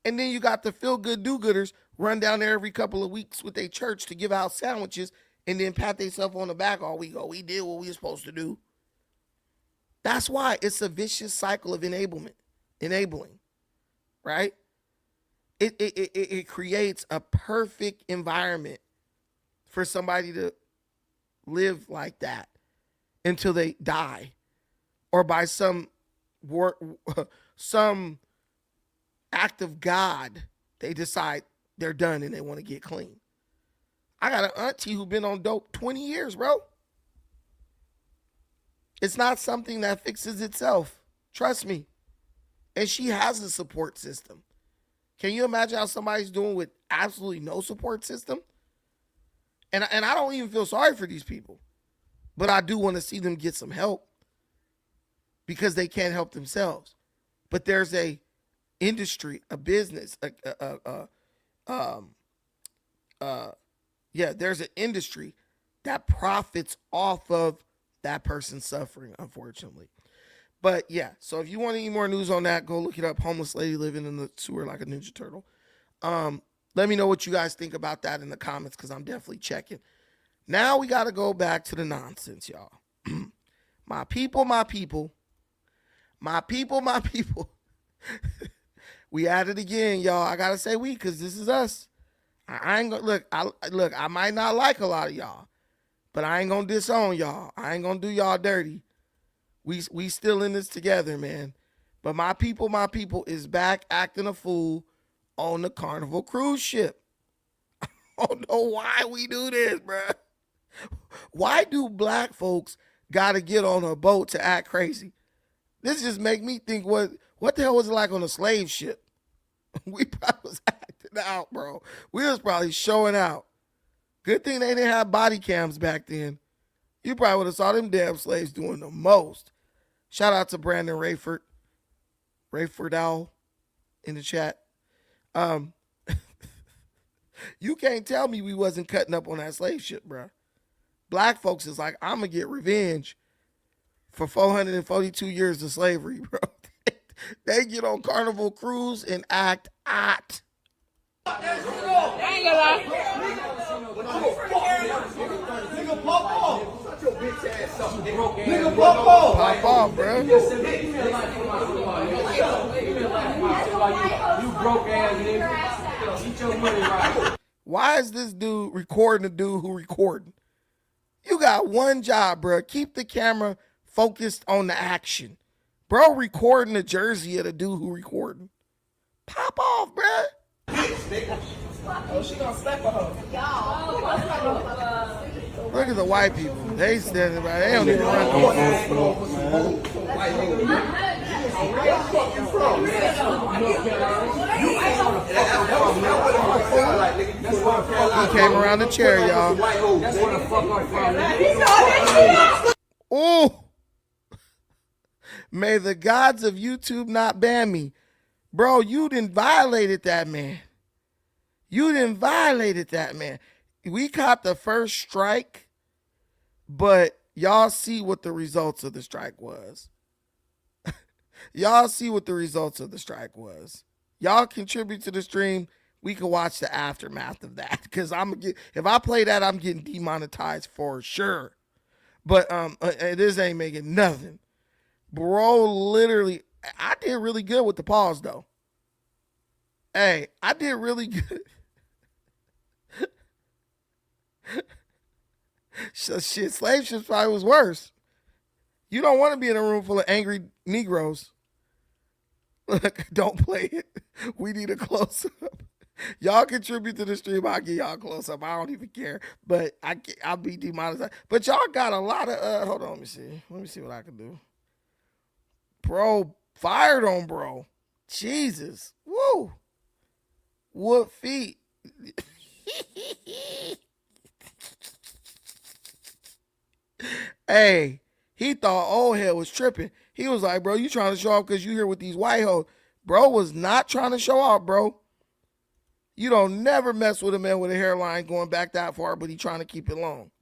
And then you got the feel-good do-gooders run down there every couple of weeks with their church to give out sandwiches and then pat themselves on the back all week. Oh, we did what we were supposed to do. That's why it's a vicious cycle of enabling, right? It creates a perfect environment for somebody to live like that until they die, or by some act of God, they decide they're done and they want to get clean. I got an auntie who been on dope 20 years, bro. It's not something that fixes itself. Trust me. And she has a support system. Can you imagine how somebody's doing with absolutely no support system? And I don't even feel sorry for these people. But I do want to see them get some help because they can't help themselves. But there's a industry, a business, there's an industry that profits off of that person's suffering, unfortunately. But yeah, so if you want any more news on that, go look it up. Homeless lady living in the sewer like a Ninja Turtle. Let me know what you guys think about that in the comments because I'm definitely checking. Now we got to go back to the nonsense, y'all. My people, my people. My people, my people. We at it again, y'all. I gotta say we, cause this is us. I ain't gonna look. I might not like a lot of y'all, but I ain't gonna disown y'all. I ain't gonna do y'all dirty. We still in this together, man. But my people is back acting a fool on the Carnival cruise ship. I don't know why we do this, bruh. Why do black folks gotta get on a boat to act crazy? This just make me think, what the hell was it like on a slave ship? We probably was acting out, bro. We was probably showing out. Good thing they didn't have body cams back then. You probably would have saw them damn slaves doing the most. Shout out to Brandon Rayford Owl in the chat. You can't tell me we wasn't cutting up on that slave ship, bro. Black folks is like, I'm going to get revenge for 442 years of slavery, bro. They get on Carnival Cruise and act out. I ain't gonna lie. Nigga, pop off. Shut your bitch ass up, nigga. Pop off. Pop off, bro. You broke ass nigga. Eat your money right. Why is this dude recording the dude who recording? You got one job, bro. Keep the camera focused on the action. Bro recording the jersey of the dude who recording. Pop off, bro. Oh, she gonna slap her. Look at the white people. They standing by. They don't even run. He came around the chair, y'all. Ooh. May the gods of YouTube not ban me. Bro, you done violated that man. You done violated that man. We caught the first strike, but y'all see what the results of the strike was. Y'all see what the results of the strike was. Y'all contribute to the stream. We can watch the aftermath of that. Because if I play that, I'm getting demonetized for sure. But this ain't making nothing. Bro, literally, I did really good with the pause, though. Hey, I did really good. Shit, slave ships probably was worse. You don't want to be in a room full of angry Negroes. Look, don't play it. We need a close-up. Y'all contribute to the stream. I'll give y'all a close-up. I don't even care. But I'll be demonetized. But y'all got a lot of, hold on, let me see. Let me see what I can do. Bro, fired on bro. Jesus. Woo. What feet? Hey, he thought old head was tripping. He was like, bro, you trying to show off because you here with these white hoes. Bro was not trying to show off, bro. You don't never mess with a man with a hairline going back that far, but he trying to keep it long.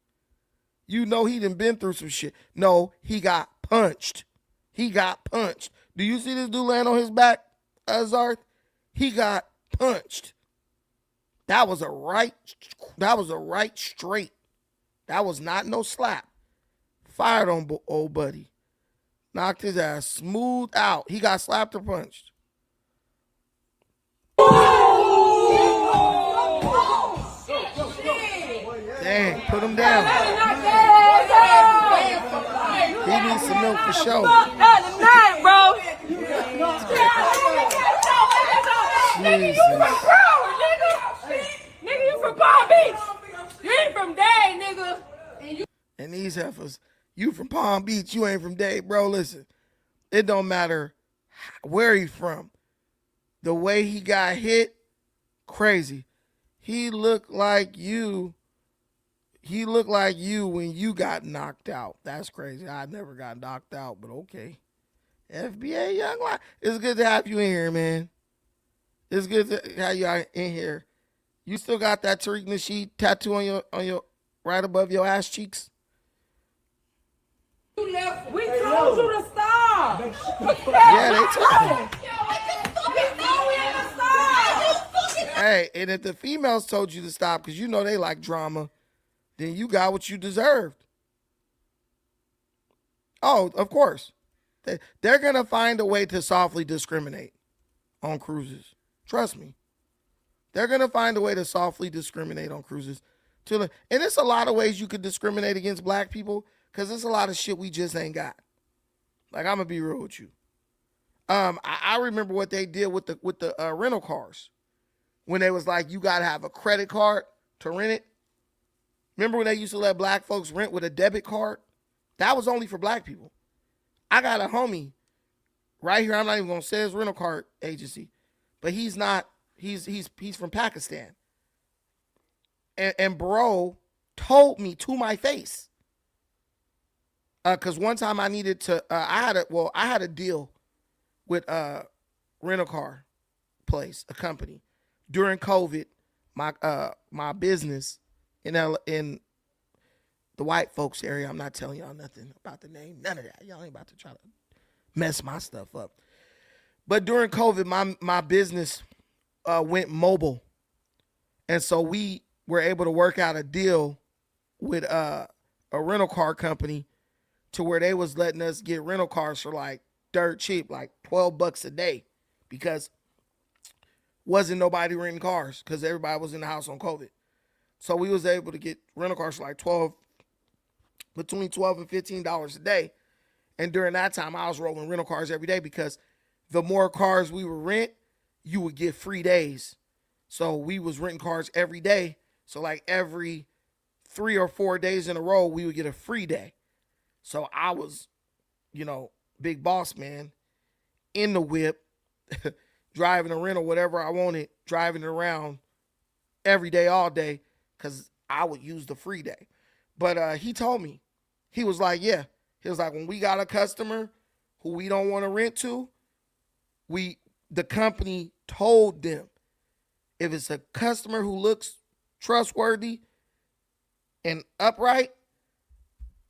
You know he done been through some shit. No, he got punched. He got punched. Do you see this dude land on his back, Zarth? He got punched. That was a right straight. That was not no slap. Fired on old buddy. Knocked his ass smooth out. He got slapped or punched. Dang, put him down. He needs some milk for sure. Nigga, you from Palm Beach. You ain't from Dade, nigga. And these heifers, you from Palm Beach, you ain't from Dade. Bro, listen, it don't matter where he from. The way he got hit, crazy. He looked like you. He looked like you when you got knocked out. That's crazy. I never got knocked out, but okay. FBA Young Lion. It's good to have you in here, man. It's good to have you in here. You still got that Tariq Nasheed tattoo on your right above your ass cheeks? We told you to stop. Yeah, they told you. Hey, and if the females told you to stop because you know they like drama, then you got what you deserved. Oh, of course. They're going to find a way to softly discriminate on cruises. Trust me. They're going to find a way to softly discriminate on cruises. And it's a lot of ways you could discriminate against black people because there's a lot of shit we just ain't got. Like, I'm going to be real with you. I remember what they did with the rental cars when they was like, you got to have a credit card to rent it. Remember when they used to let black folks rent with a debit card? That was only for black people. I got a homie right here. I'm not even going to say his rental card agency, but he's not. He's from Pakistan. And bro told me to my face. Because one time I needed to, I had a deal with a rental car place, a company. During COVID, my business in the white folks area, I'm not telling y'all nothing about the name, none of that. Y'all ain't about to try to mess my stuff up. But during COVID, my business went mobile. And so we were able to work out a deal with a rental car company to where they was letting us get rental cars for like dirt cheap, like $12 a day, because wasn't nobody renting cars because everybody was in the house on COVID. So we was able to get rental cars for like between $12 and $15 a day. And during that time, I was rolling rental cars every day because the more cars we would rent, you would get free days. So we was renting cars every day. So like every 3 or 4 days in a row, we would get a free day. So I was, big boss man in the whip, driving a rental, whatever I wanted, driving it around every day, all day, because I would use the free day. But he told me, he was like, yeah. He was like, when we got a customer who we don't want to rent to, the company told them, if it's a customer who looks trustworthy and upright,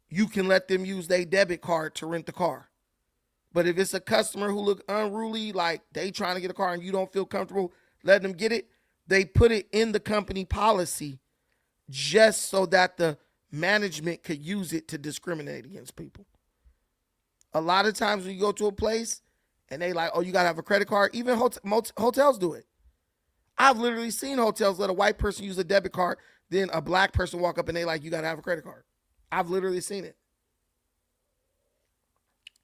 you can let them use their debit card to rent the car. But if it's a customer who look unruly, like they trying to get a car and you don't feel comfortable letting them get it, they put it in the company policy just so that the management could use it to discriminate against people. A lot of times when you go to a place and they like, oh, you got to have a credit card, even hotels do it. I've literally seen hotels let a white person use a debit card, then a black person walk up and they like, you got to have a credit card. I've literally seen it.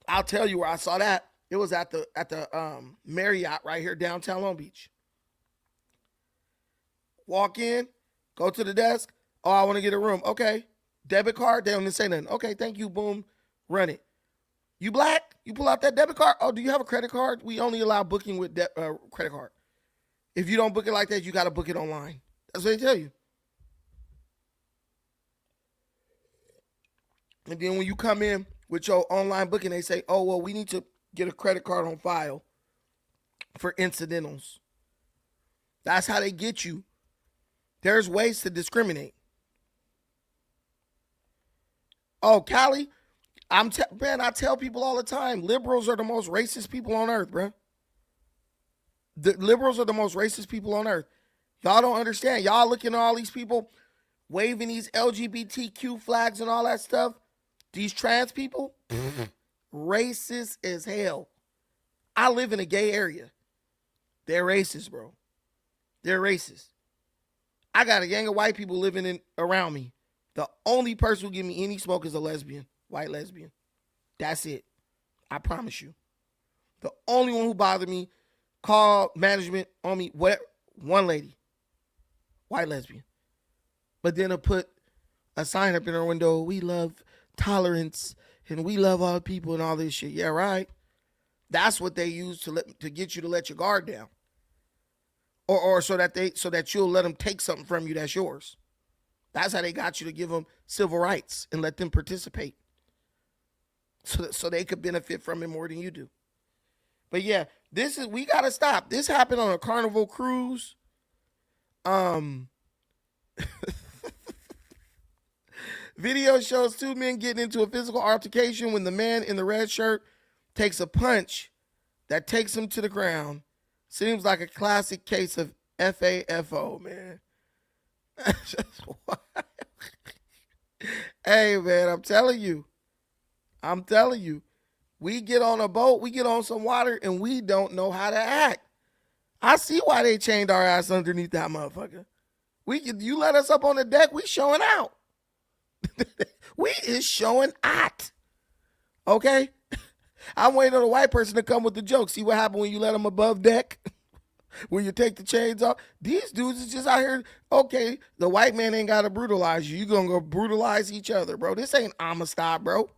I'll tell you where I saw that. It was at the Marriott right here downtown Long Beach. Walk in, go to the desk. Oh, I want to get a room. Okay. Debit card. They don't even say nothing. Okay, thank you. Boom. Run it. You black? You pull out that debit card? Oh, do you have a credit card? We only allow booking with credit card. If you don't book it like that, you got to book it online. That's what they tell you. And then when you come in with your online booking, they say, oh, well, we need to get a credit card on file for incidentals. That's how they get you. There's ways to discriminate. Oh, Callie, man, I tell people all the time, liberals are the most racist people on earth, bro. The liberals are the most racist people on earth. Y'all don't understand. Y'all looking at all these people waving these LGBTQ flags and all that stuff. These trans people, racist as hell. I live in a gay area. They're racist, bro. They're racist. I got a gang of white people living around me. The only person who give me any smoke is a lesbian, white lesbian. That's it. I promise you. The only one who bothered me, called management on me, one lady, white lesbian. But then I put a sign up in her window, we love tolerance and we love all people and all this shit. Yeah, right. That's what they use to get you to let your guard down. Or so that you'll let them take something from you that's yours. That's how they got you to give them civil rights and let them participate. So they could benefit from it more than you do. But yeah, we gotta stop. This happened on a Carnival cruise. Video shows two men getting into a physical altercation when the man in the red shirt takes a punch that takes him to the ground. Seems like a classic case of FAFO, man. That's just wild. Hey, man, I'm telling you. I'm telling you, we get on a boat, we get on some water, and we don't know how to act. I see why they chained our ass underneath that motherfucker. You let us up on the deck, we showing out. We is showing out. Okay? I'm waiting on a white person to come with the joke. See what happened when you let them above deck? When you take the chains off? These dudes is just out here, okay, the white man ain't got to brutalize you. You going to go brutalize each other, bro. This ain't Amistad, bro.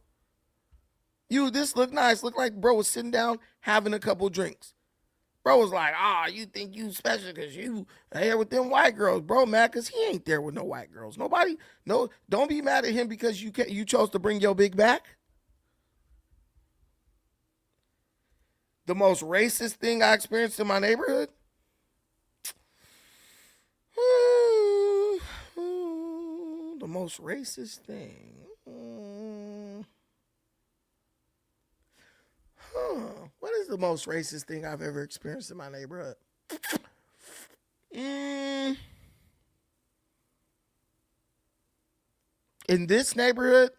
This look nice. Look like bro was sitting down having a couple drinks. Bro was like, you think you special because you here with them white girls. Bro, mad because he ain't there with no white girls. Don't be mad at him because you chose to bring your big back. The most racist thing I experienced in my neighborhood? The most racist thing. What is the most racist thing I've ever experienced in my neighborhood? In this neighborhood,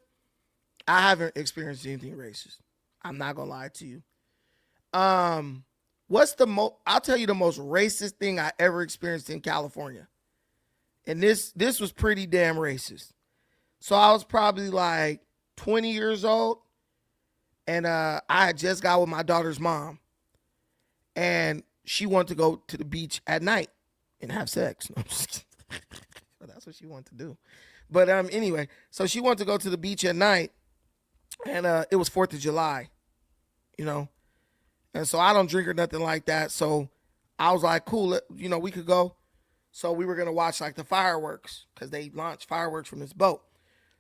I haven't experienced anything racist. I'm not gonna lie to you. I'll tell you the most racist thing I ever experienced in California. And this was pretty damn racist. So I was probably like 20 years old. And I had just got with my daughter's mom. And she wanted to go to the beach at night and have sex. No, I'm just kidding. But that's what she wanted to do. But anyway, so she wanted to go to the beach at night. And it was 4th of July, And so I don't drink or nothing like that. So I was like, cool, we could go. So we were going to watch like the fireworks because they launched fireworks from this boat.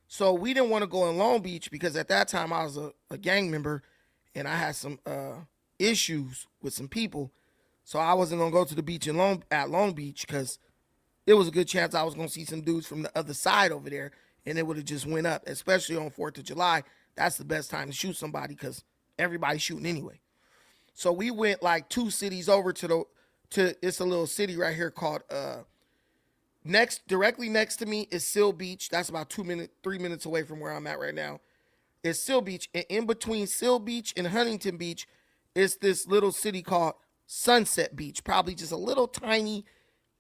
So we didn't want to go in Long Beach because at that time I was a gang member and I had some issues with some people. So I wasn't going to go to the beach at Long Beach because it was a good chance I was going to see some dudes from the other side over there and it would have just went up, especially on 4th of July. That's the best time to shoot somebody because everybody's shooting anyway. So we went like 2 cities over to it's a little city right here called directly next to me is Seal Beach. That's about 3 minutes away from where I'm at right now. It's Seal Beach. And in between Seal Beach and Huntington Beach is this little city called Sunset Beach. Probably just a little tiny,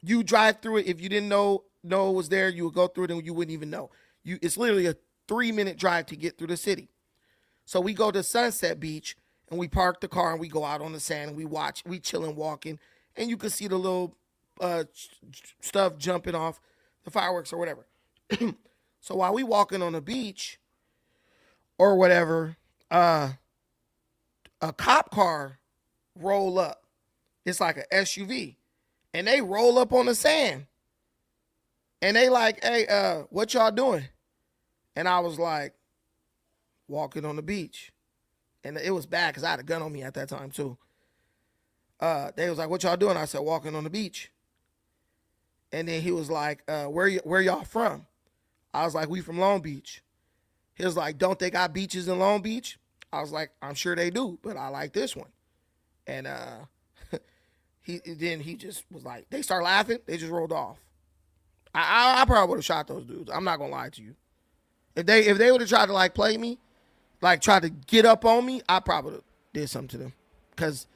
you drive through it. If you didn't know it was there, you would go through it and you wouldn't even know. It's literally a 3-minute drive to get through the city. So we go to Sunset Beach and we park the car and we go out on the sand and we chilling, walking, and you can see the little stuff jumping off the fireworks or whatever. So while we walking on the beach or whatever, a cop car roll up. It's like an SUV. And they roll up on the sand. And they like, hey, what y'all doing? And I was like, walking on the beach. And it was bad because I had a gun on me at that time too. They was like, what y'all doing? I said, walking on the beach. And then he was like, where y'all from? I was like, we from Long Beach. He was like, don't they got beaches in Long Beach? I was like, I'm sure they do, but I like this one. And he just was like, they start laughing. They just rolled off. I probably would have shot those dudes. I'm not gonna lie to you. If they would have tried to like play me, like try to get up on me, I probably would have did something to them. Cause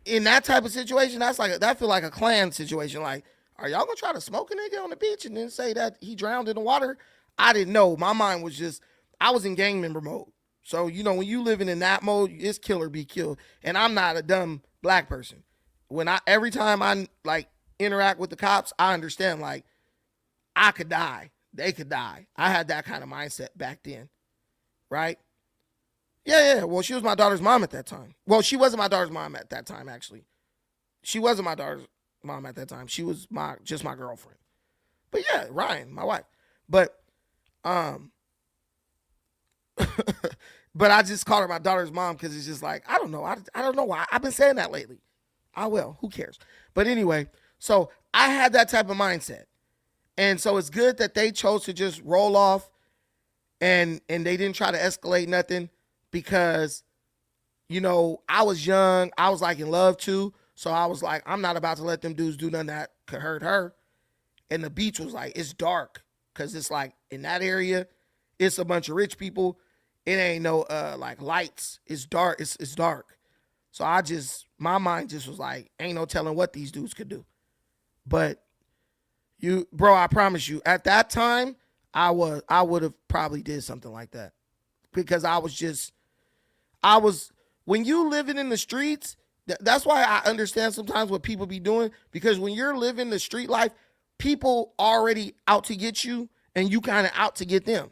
in that type of situation, that feel like a Klan situation. Like, are y'all gonna try to smoke a nigga on the beach and then say that he drowned in the water? I didn't know. My mind was just, I was in gang member mode. So, when you living in that mode, it's kill or be killed. And I'm not a dumb black person. Every time I like interact with the cops, I understand like I could die. They could die. I had that kind of mindset back then. Right? Yeah. Well, she was my daughter's mom at that time. Well, she wasn't my daughter's mom at that time, actually. She wasn't my daughter's mom at that time. She was just my girlfriend. But yeah, Ryan, my wife. But but I just called her my daughter's mom because it's just like, I don't know. I don't know why. I've been saying that lately. Who cares? But anyway, so I had that type of mindset. And so it's good that they chose to just roll off and they didn't try to escalate nothing because, I was young. I was like in love too. So I was like, I'm not about to let them dudes do nothing that could hurt her. And the beach was like, it's dark because it's like in that area, it's a bunch of rich people. it ain't no like lights. It's dark. It's dark. So my mind just was like, ain't no telling what these dudes could do. But bro, I promise you, at that time, I would have probably did something like that. Because when you living in the streets, that's why I understand sometimes what people be doing. Because when you're living the street life, people already out to get you, and you kind of out to get them.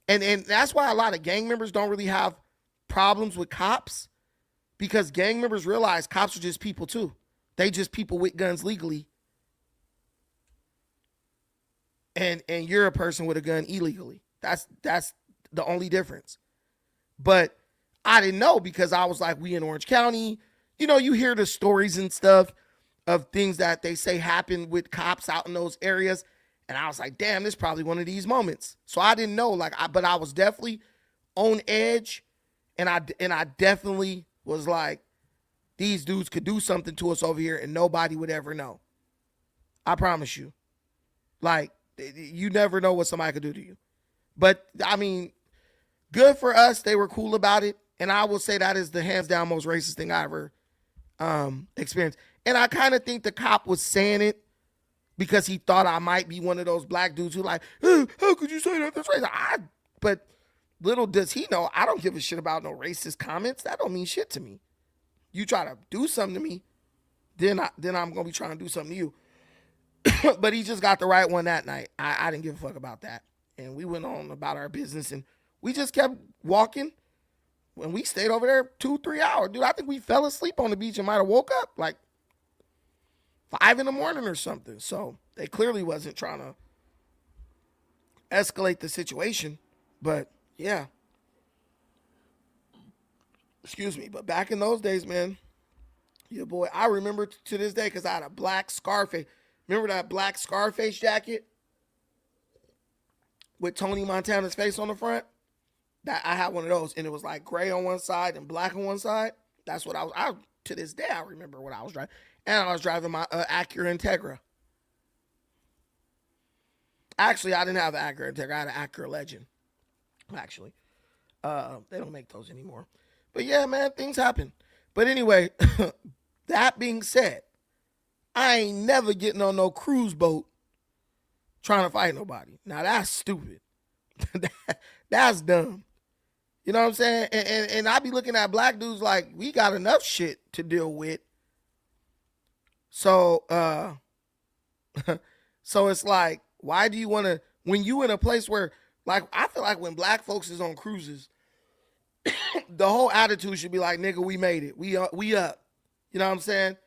And that's why a lot of gang members don't really have problems with cops, because gang members realize cops are just people too. They just people with guns legally. And you're a person with a gun illegally. That's the only difference. But I didn't know, because I was like, we in Orange County. You know, you hear the stories and stuff of things that they say happen with cops out in those areas. And I was like, damn, this is probably one of these moments. So I didn't know, but I was definitely on edge. And I definitely was like, these dudes could do something to us over here and nobody would ever know. I promise you. Like, you never know what somebody could do to you. But, I mean, good for us. They were cool about it. And I will say that is the hands down most racist thing I ever experienced. And I kind of think the cop was saying it because he thought I might be one of those black dudes who like, hey, how could you say that? That's racist. But little does he know, I don't give a shit about no racist comments. That don't mean shit to me. You try to do something to me, then I'm going to be trying to do something to you. But he just got the right one that night. I didn't give a fuck about that. And we went on about our business, and we just kept walking. When we stayed over there 2-3 hours, dude, I think we fell asleep on the beach and might have woke up like 5 a.m. or something. So they clearly wasn't trying to escalate the situation. But yeah. Excuse me. But back in those days, man, yeah, boy, I remember to this day because I had a black Scarface. Remember that black Scarface jacket with Tony Montana's face on the front? That I had one of those, and it was like gray on one side and black on one side. That's what I was. To this day, I remember what I was driving. And I was driving my Acura Integra. Actually, I didn't have the Acura Integra. I had an Acura Legend. Actually, they don't make those anymore. But yeah, man, things happen. But anyway, that being said, I ain't never getting on no cruise boat trying to fight nobody. Now that's stupid. That's dumb. You know what I'm saying? And I be looking at black dudes like, we got enough shit to deal with. So, so it's like, why do you want to, when you in a place where, like, I feel like when black folks is on cruises, the whole attitude should be like, nigga, we made it. We up. You know what I'm saying?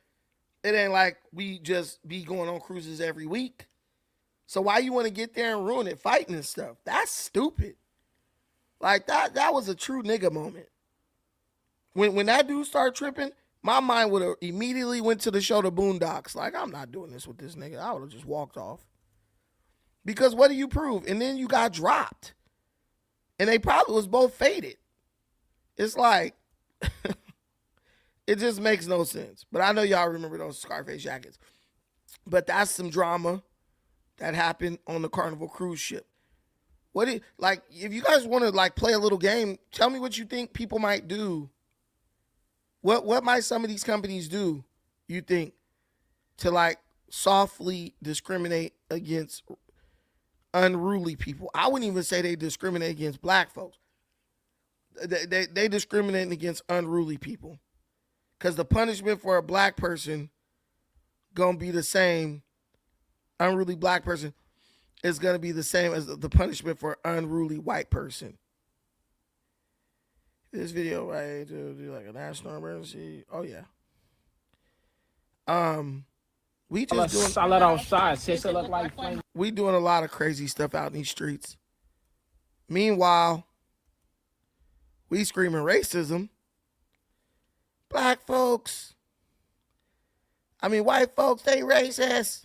It ain't like we just be going on cruises every week. So why you want to get there and ruin it fighting and stuff? That's stupid. Like that was a true nigga moment. When that dude started tripping, my mind would have immediately went to the show The Boondocks. Like, I'm not doing this with this nigga. I would have just walked off. Because what do you prove? And then you got dropped. And they probably was both faded. It's like, it just makes no sense. But I know y'all remember those Scarface jackets. But that's some drama that happened on the Carnival cruise ship. Like, if you guys want to like play a little game, tell me what you think people might do. What might some of these companies do, you think, to like softly discriminate against unruly people? I wouldn't even say they discriminate against black folks. They discriminate against unruly people. Because the punishment for a black person gonna be the same. Unruly black person is going to be the same as the punishment for an unruly white person. This video, right, to do like a national emergency. Oh yeah. We just doing solid outside. We doing a lot of crazy stuff out in these streets. Meanwhile, we screaming racism. Black folks. I mean, white folks, they racist.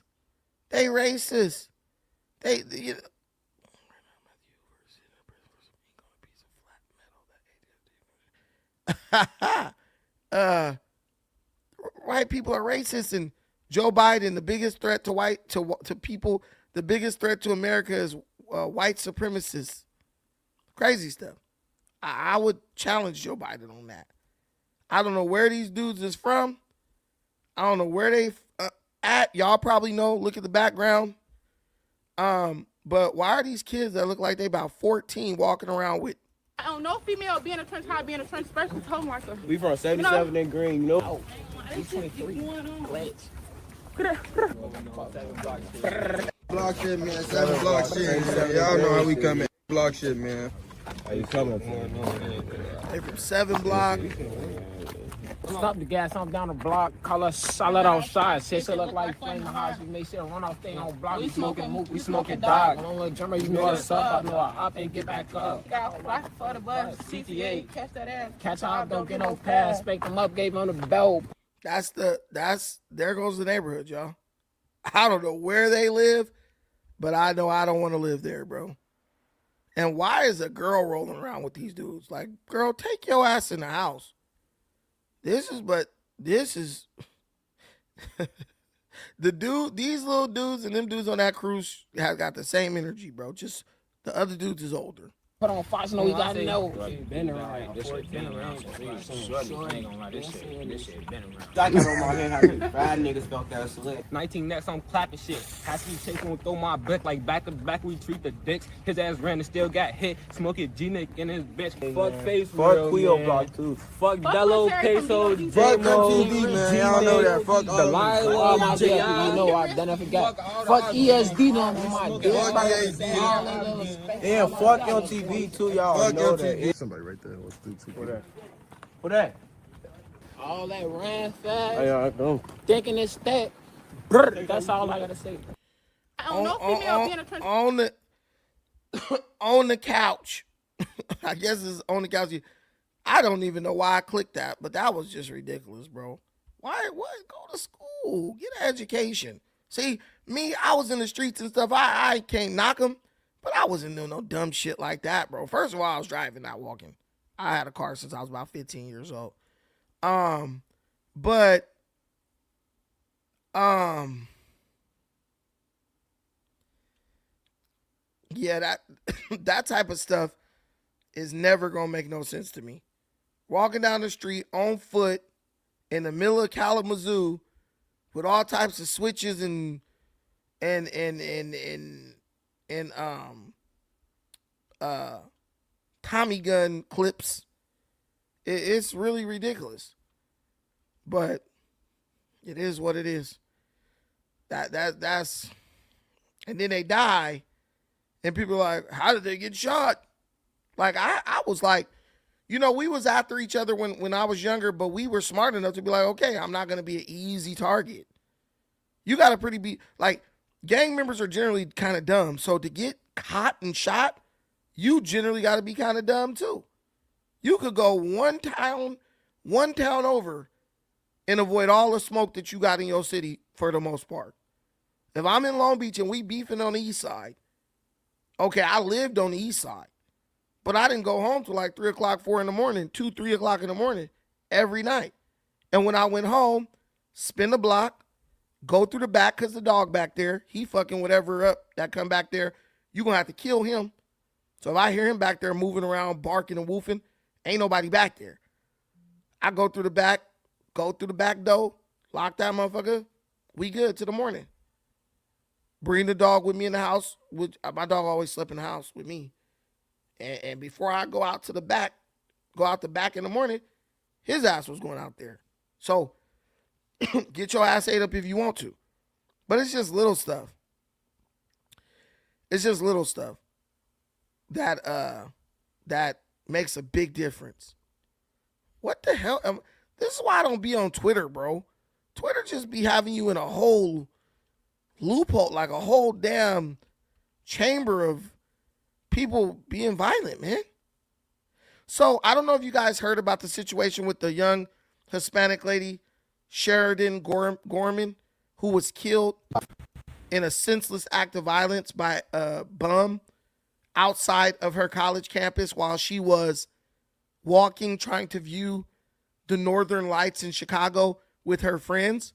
They racist. They you know. White people are racist, and Joe Biden, the biggest threat to people, the biggest threat to America is white supremacists. Crazy stuff. I would challenge Joe Biden on that. I don't know where these dudes is from. I don't know where they at. Y'all probably know. Look at the background. But why are these kids that look like they about 14 walking around with? I don't know female being a trench, how being a trench versus home marker. We from 77 and Green, you know. Oh, we 23. Let's. Block shit, man. 7 block shit. Y'all know how we coming. Block shit, man. How you coming for? They from 7 block. Stop the gas, I'm down the block, call us solid outside. Say it look like flame the house, we make sure run off thing on block. We smoking mook, we smoking dog. When I'm a drummer, you know what's up, I know I up and get back up. Got fly for the bus, CTA, catch that ass. Catch off, don't get no pass, spank them up, gave them the belt. There goes the neighborhood, y'all. I don't know where they live, but I know I don't want to live there, bro. And why is a girl rolling around with these dudes? Like, girl, take your ass in the house. This is these little dudes and them dudes on that cruise have got the same energy, bro. Just the other dudes is older. Put on Fox, no, we got to know. Been around. This shit been around. This shit been around. I got on my head how bad niggas felt that slick. 19 next, I'm clapping shit. Has to be chasing and throw my brick like back to back. We treat the dicks. His ass ran and still got hit. Smoking G-Nick in his bitch. Fuck face, fuck Quio block too. Fuck Dello, Peso, fuck MTV, man. Y'all know that. Fuck the line on my dick. You know I done forgot. Fuck ESD on my dick. Yeah, fuck MTV too. Y'all know that. Somebody right there. Let's do 2 people. Who that? All that ran fast. Yeah, I know. Thinking it's that. That's all I gotta say. I don't know female being a trench. On the couch. I guess it's on the couch. I don't even know why I clicked that, but that was just ridiculous, bro. Why? What? Go to school. Get an education. See, me, I was in the streets and stuff. I can't knock them, but I wasn't doing no dumb shit like that, bro. First of all, I was driving, not walking. I had a car since I was about 15 years old. But yeah, that type of stuff is never gonna make no sense to me. Walking down the street on foot in the middle of Kalamazoo with all types of switches and Tommy gun clips. It's really ridiculous. But it is what it is. That's and then they die and people are like, how did they get shot? Like I was like, you know, we was after each other when I was younger, but we were smart enough to be like, okay, I'm not gonna be an easy target. You gotta like gang members are generally kind of dumb. So to get caught and shot, you generally gotta be kind of dumb too. You could go one town over and avoid all the smoke that you got in your city for the most part. If I'm in Long Beach and we beefing on the east side, okay, I lived on the east side, but I didn't go home till like 3 o'clock, 4 in the morning, 2, 3 o'clock in the morning every night. And when I went home, spin the block, go through the back because the dog back there, he fucking whatever up that come back there, you going to have to kill him. So if I hear him back there moving around, barking and woofing, ain't nobody back there. I go through the back door, lock that motherfucker, we good till the morning. Bring the dog with me in the house. My dog always slept in the house with me. And before I go out the back in the morning, his ass was going out there. So get your ass ate up if you want to. But it's just little stuff. It's just little stuff that makes a big difference. What the hell? This is why I don't be on Twitter, bro. Twitter just be having you in a whole loophole, like a whole damn chamber of people being violent, man. So I don't know if you guys heard about the situation with the young Hispanic lady, Sheridan Gorman, who was killed in a senseless act of violence by a bum outside of her college campus while she was walking, trying to view the Northern Lights in Chicago with her friends.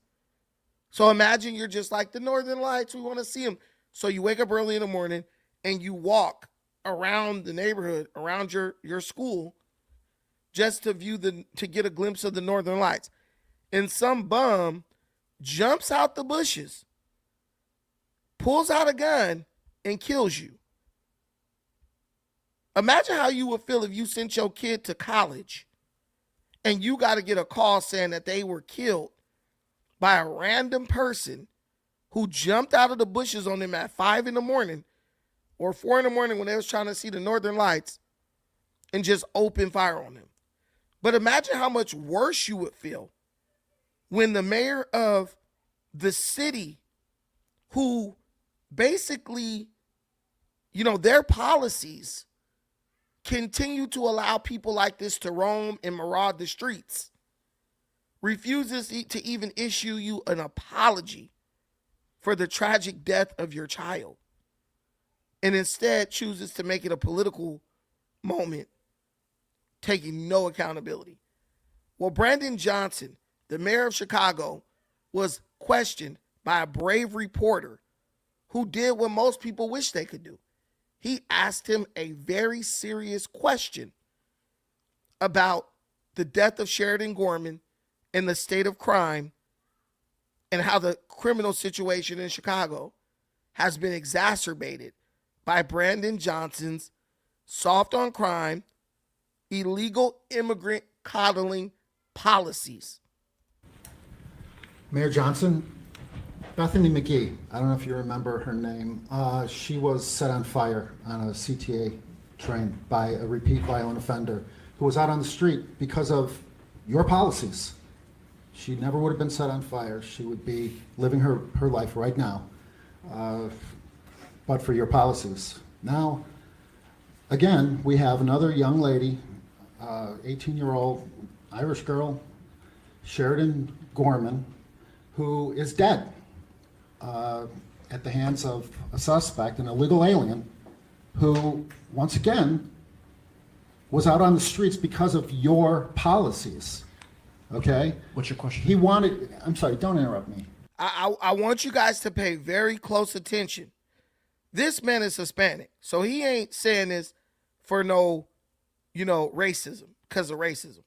So imagine you're just like, the Northern Lights, we want to see them. So you wake up early in the morning and you walk around the neighborhood, around your school, just to get a glimpse of the Northern Lights. And some bum jumps out the bushes, pulls out a gun, and kills you. Imagine how you would feel if you sent your kid to college and you got to get a call saying that they were killed by a random person who jumped out of the bushes on them at 5 in the morning or 4 in the morning when they was trying to see the Northern Lights and just open fire on them. But imagine how much worse you would feel when the mayor of the city, who basically, their policies continue to allow people like this to roam and maraud the streets, refuses to even issue you an apology for the tragic death of your child, and instead chooses to make it a political moment, taking no accountability. Well, Brandon Johnson, the mayor of Chicago, was questioned by a brave reporter who did what most people wish they could do. He asked him a very serious question about the death of Sheridan Gorman and the state of crime and how the criminal situation in Chicago has been exacerbated by Brandon Johnson's soft on crime, illegal immigrant coddling policies. Mayor Johnson, Bethany McGee, I don't know if you remember her name. She was set on fire on a CTA train by a repeat violent offender who was out on the street because of your policies. She never would have been set on fire. She would be living her life right now, but for your policies. Now, again, we have another young lady, 18-year-old Irish girl, Sheridan Gorman, who is dead at the hands of a suspect, an illegal alien, who, once again, was out on the streets because of your policies. Okay? What's your question? I'm sorry, don't interrupt me. I want you guys to pay very close attention. This man is Hispanic, so he ain't saying this for no, racism, because of racism.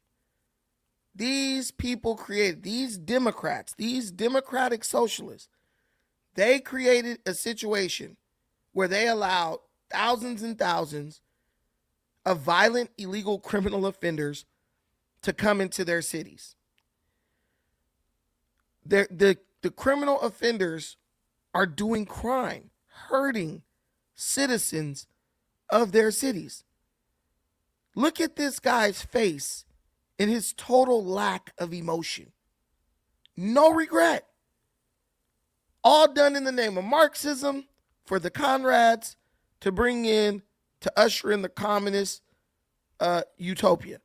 These people created, these Democrats, these democratic socialists, they created a situation where they allowed thousands and thousands of violent, illegal criminal offenders to come into their cities. The criminal offenders are doing crime, hurting citizens of their cities. Look at this guy's face and his total lack of emotion. No regret. All done in the name of Marxism for the Conrads to usher in the communist utopia.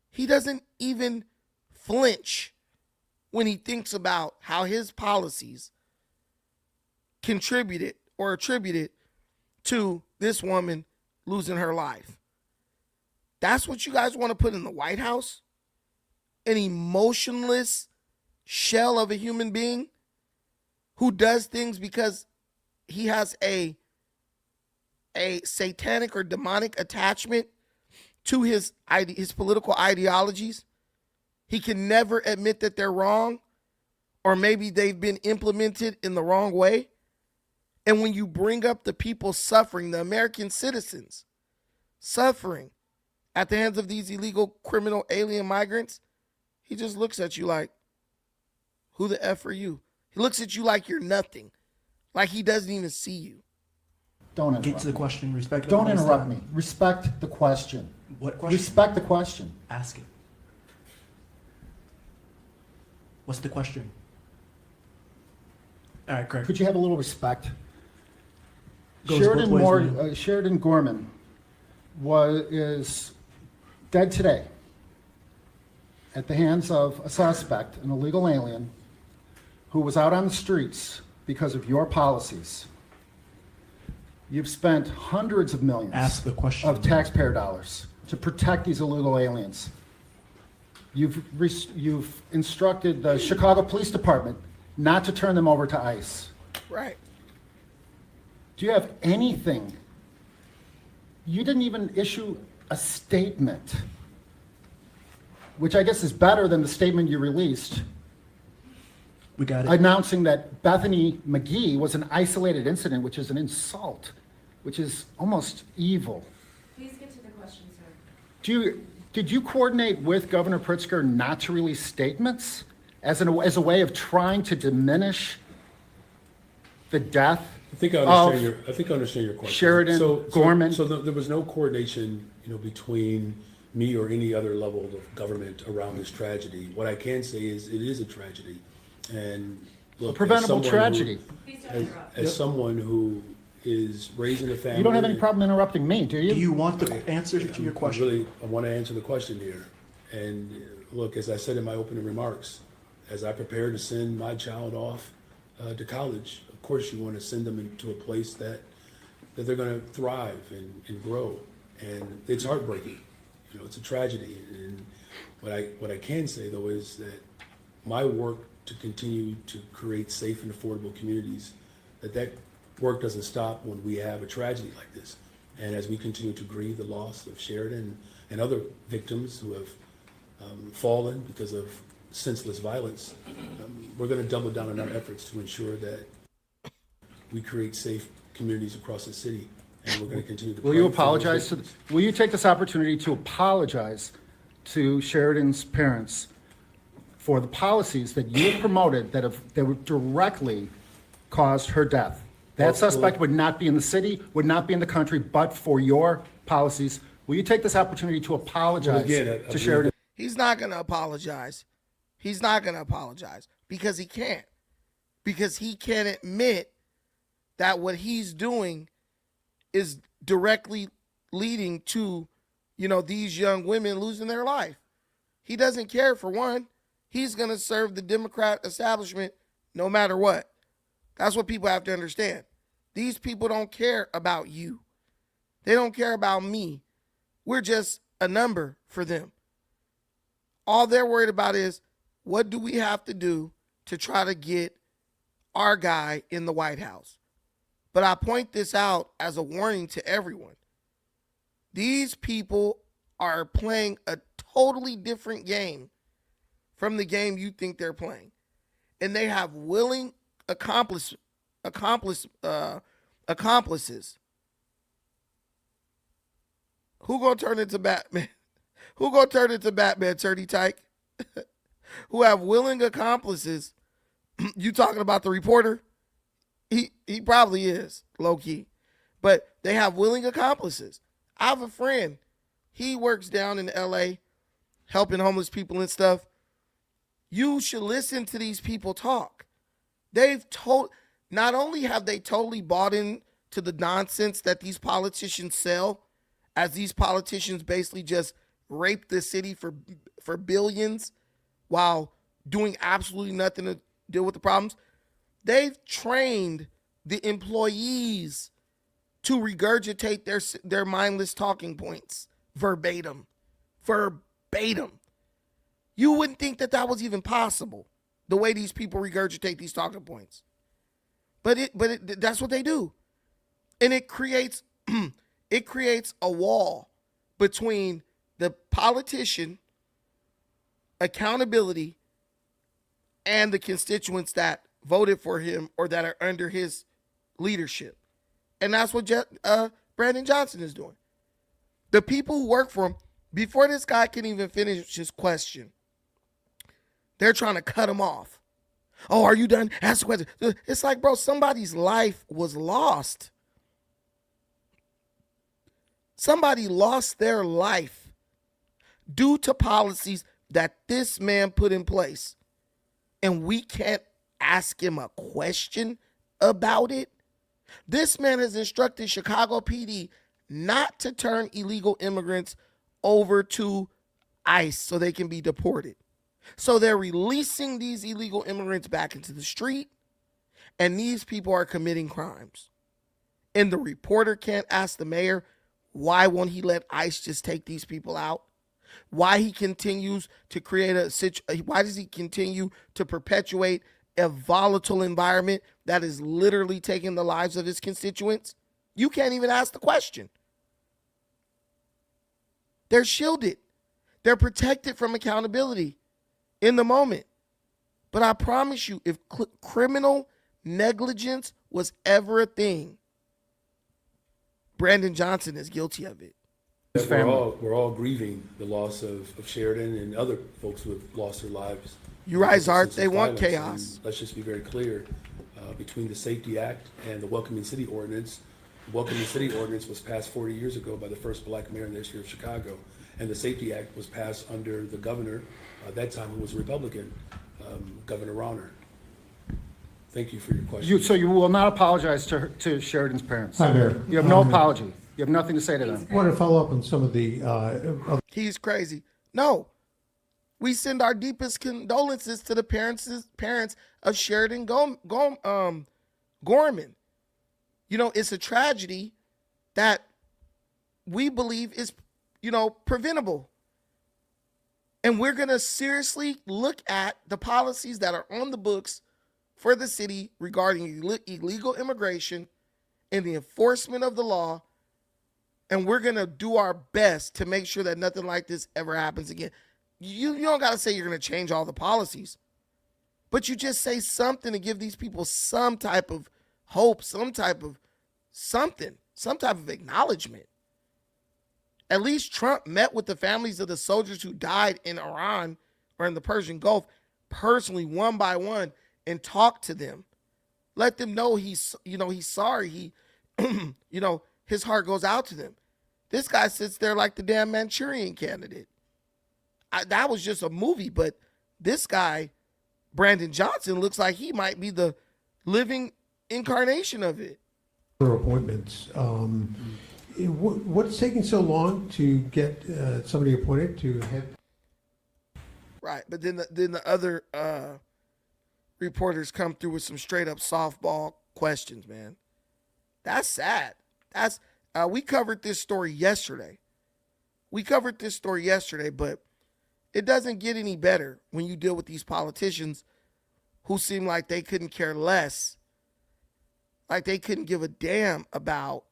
He doesn't even flinch when he thinks about how his policies contributed or attributed to this woman losing her life. That's what you guys want to put in the White House? An emotionless shell of a human being who does things because he has a satanic or demonic attachment to his political ideologies. He can admit admit that they're wrong, or maybe they've been implemented in the wrong way. And when you bring up the people suffering, the American citizens suffering at the hands of these illegal criminal alien migrants, he just looks at you like, who the F are you? He looks at you like you're nothing, like he doesn't even see you. Don't interrupt. Get to the question. Respect. Don't interrupt me. Respect the question. What question? Respect the question. Ask it. What's the question? All right, Craig. Could you have a little respect? Goes both ways, man. Sheridan Gorman is dead today at the hands of a suspect, an illegal alien, who was out on the streets because of your policies. You've spent hundreds of millions Ask the question. of taxpayer dollars to protect these illegal aliens. You've instructed the Chicago Police Department not to turn them over to ICE. Right. Do you have anything? You didn't even issue a statement which I guess is better than the statement you released, We got it. announcing that Bethany McGee was an isolated incident, which is an insult, which is almost evil. Please get to the question, sir. Did you coordinate with Governor Pritzker not to release statements as a way of trying to diminish the death I think I of understand your question. Sheridan Gorman? So there was no coordination, between me or any other level of government around this tragedy. What I can say is it is a tragedy, and look, A preventable tragedy. As someone who is raising a family, You don't have any problem interrupting me, do you? Do you want the answer to your question? I want to answer the question here. And look, as I said in my opening remarks, as I prepare to send my child off to college, of course you want to send them into a place that they're going to thrive and grow. And it's heartbreaking. It's a tragedy. And what I can say though is that my work to continue to create safe and affordable communities, that work doesn't stop when we have a tragedy like this. And as we continue to grieve the loss of Sheridan and other victims who have fallen because of senseless violence, we're going to double down on our efforts to ensure that we create safe communities across the city. And we're going to continue to. Will you apologize will you take this opportunity to apologize to Sheridan's parents for the policies that you have promoted that would directly caused her death? That suspect would not be in the city, would not be in the country, but for your policies. Will you take this opportunity to apologize to Sheridan? He's not going to apologize. He's not going to apologize because he can't. Because he can't admit that what he's doing is directly leading to, these young women losing their life. He doesn't care, for one. He's going to serve the Democrat establishment no matter what. That's what people have to understand. These people don't care about you. They don't care about me. We're just a number for them. All they're worried about is, what do we have to do to try to get our guy in the White House? But I point this out as a warning to everyone. These people are playing a totally different game from the game you think they're playing. And they have willing accomplices. Who gonna turn into Batman? Who gonna turn into Batman, Turdy Tyke? Who have willing accomplices. You talking about the reporter? He probably is, low key. But they have willing accomplices. I have a friend. He works down in LA helping homeless people and stuff. You should listen to these people talk. Not only have they totally bought into the nonsense that these politicians sell, as these politicians basically just rape the city for billions while doing absolutely nothing to deal with the problems. They've trained the employees to regurgitate their mindless talking points verbatim. You wouldn't think that was even possible, the way these people regurgitate these talking points. But that's what they do. And it creates a wall between the politician, accountability, and the constituents that voted for him or that are under his leadership. And that's what Brandon Johnson is doing. The people who work for him, before this guy can even finish his question, they're trying to cut him off. Oh, are you done? Ask the question. It's like, bro, somebody's life was lost. Somebody lost their life due to policies that this man put in place. And we can't ask him a question about it. This man has instructed Chicago PD not to turn illegal immigrants over to ICE so they can be deported. So they're releasing these illegal immigrants back into the street, and these people are committing crimes. And the reporter can't ask the mayor, why won't he let ICE just take these people out? Why he continues to why does he continue to perpetuate a volatile environment that is literally taking the lives of his constituents? You can't even ask the question. They're shielded. They're protected from accountability in the moment. But I promise you, if criminal negligence was ever a thing, Brandon Johnson is guilty of it. We're all grieving the loss of Sheridan and other folks who have lost their lives. You're right, Zart. Senseless They want violence. chaos. And let's just be very clear, between the Safety Act and the Welcoming City Ordinance. The Welcoming City Ordinance was passed 40 years ago by the first black mayor in the history of Chicago. And the Safety Act was passed under the governor, at that time, who was a Republican, Governor Rauner. Thank you for your question. So you will not apologize to Sheridan's parents? Hi, Mayor. You have no apology? You have nothing to say to them? I want to follow up on some of the... He's crazy. No. We send our deepest condolences to the parents of Sheridan Gorman. You know, it's a tragedy that we believe is, preventable. And we're going to seriously look at the policies that are on the books for the city regarding illegal immigration and the enforcement of the law. And we're going to do our best to make sure that nothing like this ever happens again. You don't got to say you're going to change all the policies, but you just say something to give these people some type of hope, some type of acknowledgement. At least Trump met with the families of the soldiers who died in Iran or in the Persian Gulf personally, one by one, and talked to them. Let them know he's sorry. His heart goes out to them. This guy sits there like the damn Manchurian Candidate. That was just a movie, but this guy, Brandon Johnson, looks like he might be the living incarnation of it. Appointments. What's taking so long to get somebody appointed to head? Right, but then the other reporters come through with some straight up softball questions, man. That's sad. We covered this story yesterday. But it doesn't get any better when you deal with these politicians who seem like they couldn't care less, like they couldn't give a damn about,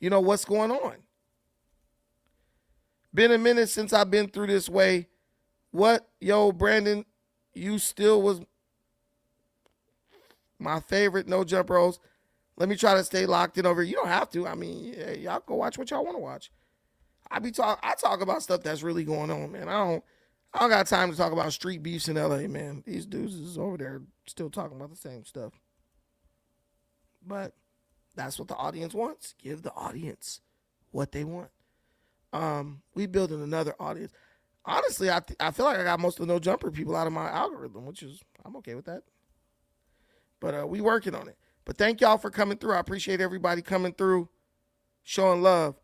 what's going on. Been a minute since I've been through this way. Brandon, you still was my favorite no jump ropes. Let me try to stay locked in over here. You don't have to. I mean, y'all go watch what y'all want to watch. I talk about stuff that's really going on, man. I don't got time to talk about street beefs in LA, man. These dudes is over there still talking about the same stuff. But that's what the audience wants. Give the audience what they want. We building another audience. Honestly, I feel like I got most of the no jumper people out of my algorithm, which is, I'm okay with that. But we working on it. But thank y'all for coming through. I appreciate everybody coming through, showing love.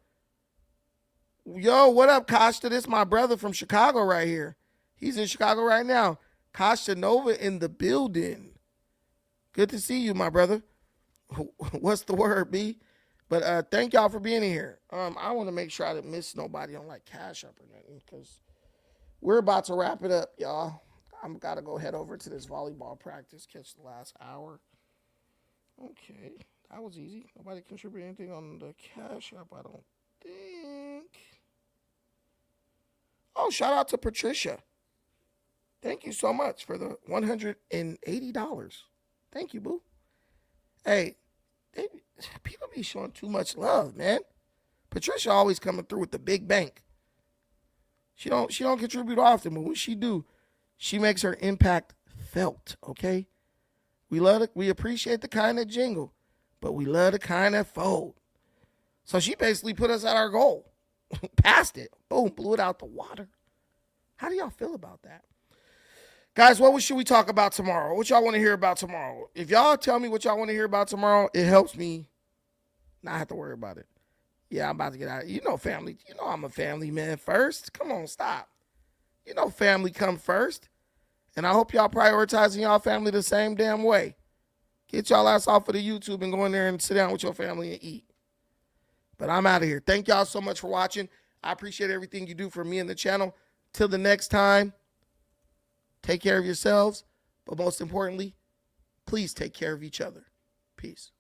Yo, what up, Costa? This is my brother from Chicago right here. He's in Chicago right now. Costa Nova in the building. Good to see you, my brother. What's the word, B? But thank y'all for being here. I want to make sure I didn't miss nobody on like Cash App or nothing, because we're about to wrap it up, y'all. I'm got to go head over to this volleyball practice, catch the last hour. Okay, that was easy. Nobody contributed anything on the Cash App, I don't think. Oh, shout out to Patricia. Thank you so much for the $180. Thank you, boo. Hey, people be showing too much love, man. Patricia always coming through with the big bank. She don't contribute often, but when she do, she makes her impact felt, okay? We appreciate the kind that jingle, but we love the kind that fold. So she basically put us at our goal. Passed it. Boom, blew it out the water. How do y'all feel about that? Guys, what should we talk about tomorrow? What y'all want to hear about tomorrow? If y'all tell me what y'all want to hear about tomorrow, it helps me not have to worry about it. Yeah, I'm about to get out. Family. I'm a family man first. Come on, stop. Family come first. And I hope y'all prioritizing y'all family the same damn way. Get y'all ass off of the YouTube and go in there and sit down with your family and eat. But I'm out of here. Thank y'all so much for watching. I appreciate everything you do for me and the channel. Till the next time, take care of yourselves. But most importantly, please take care of each other. Peace.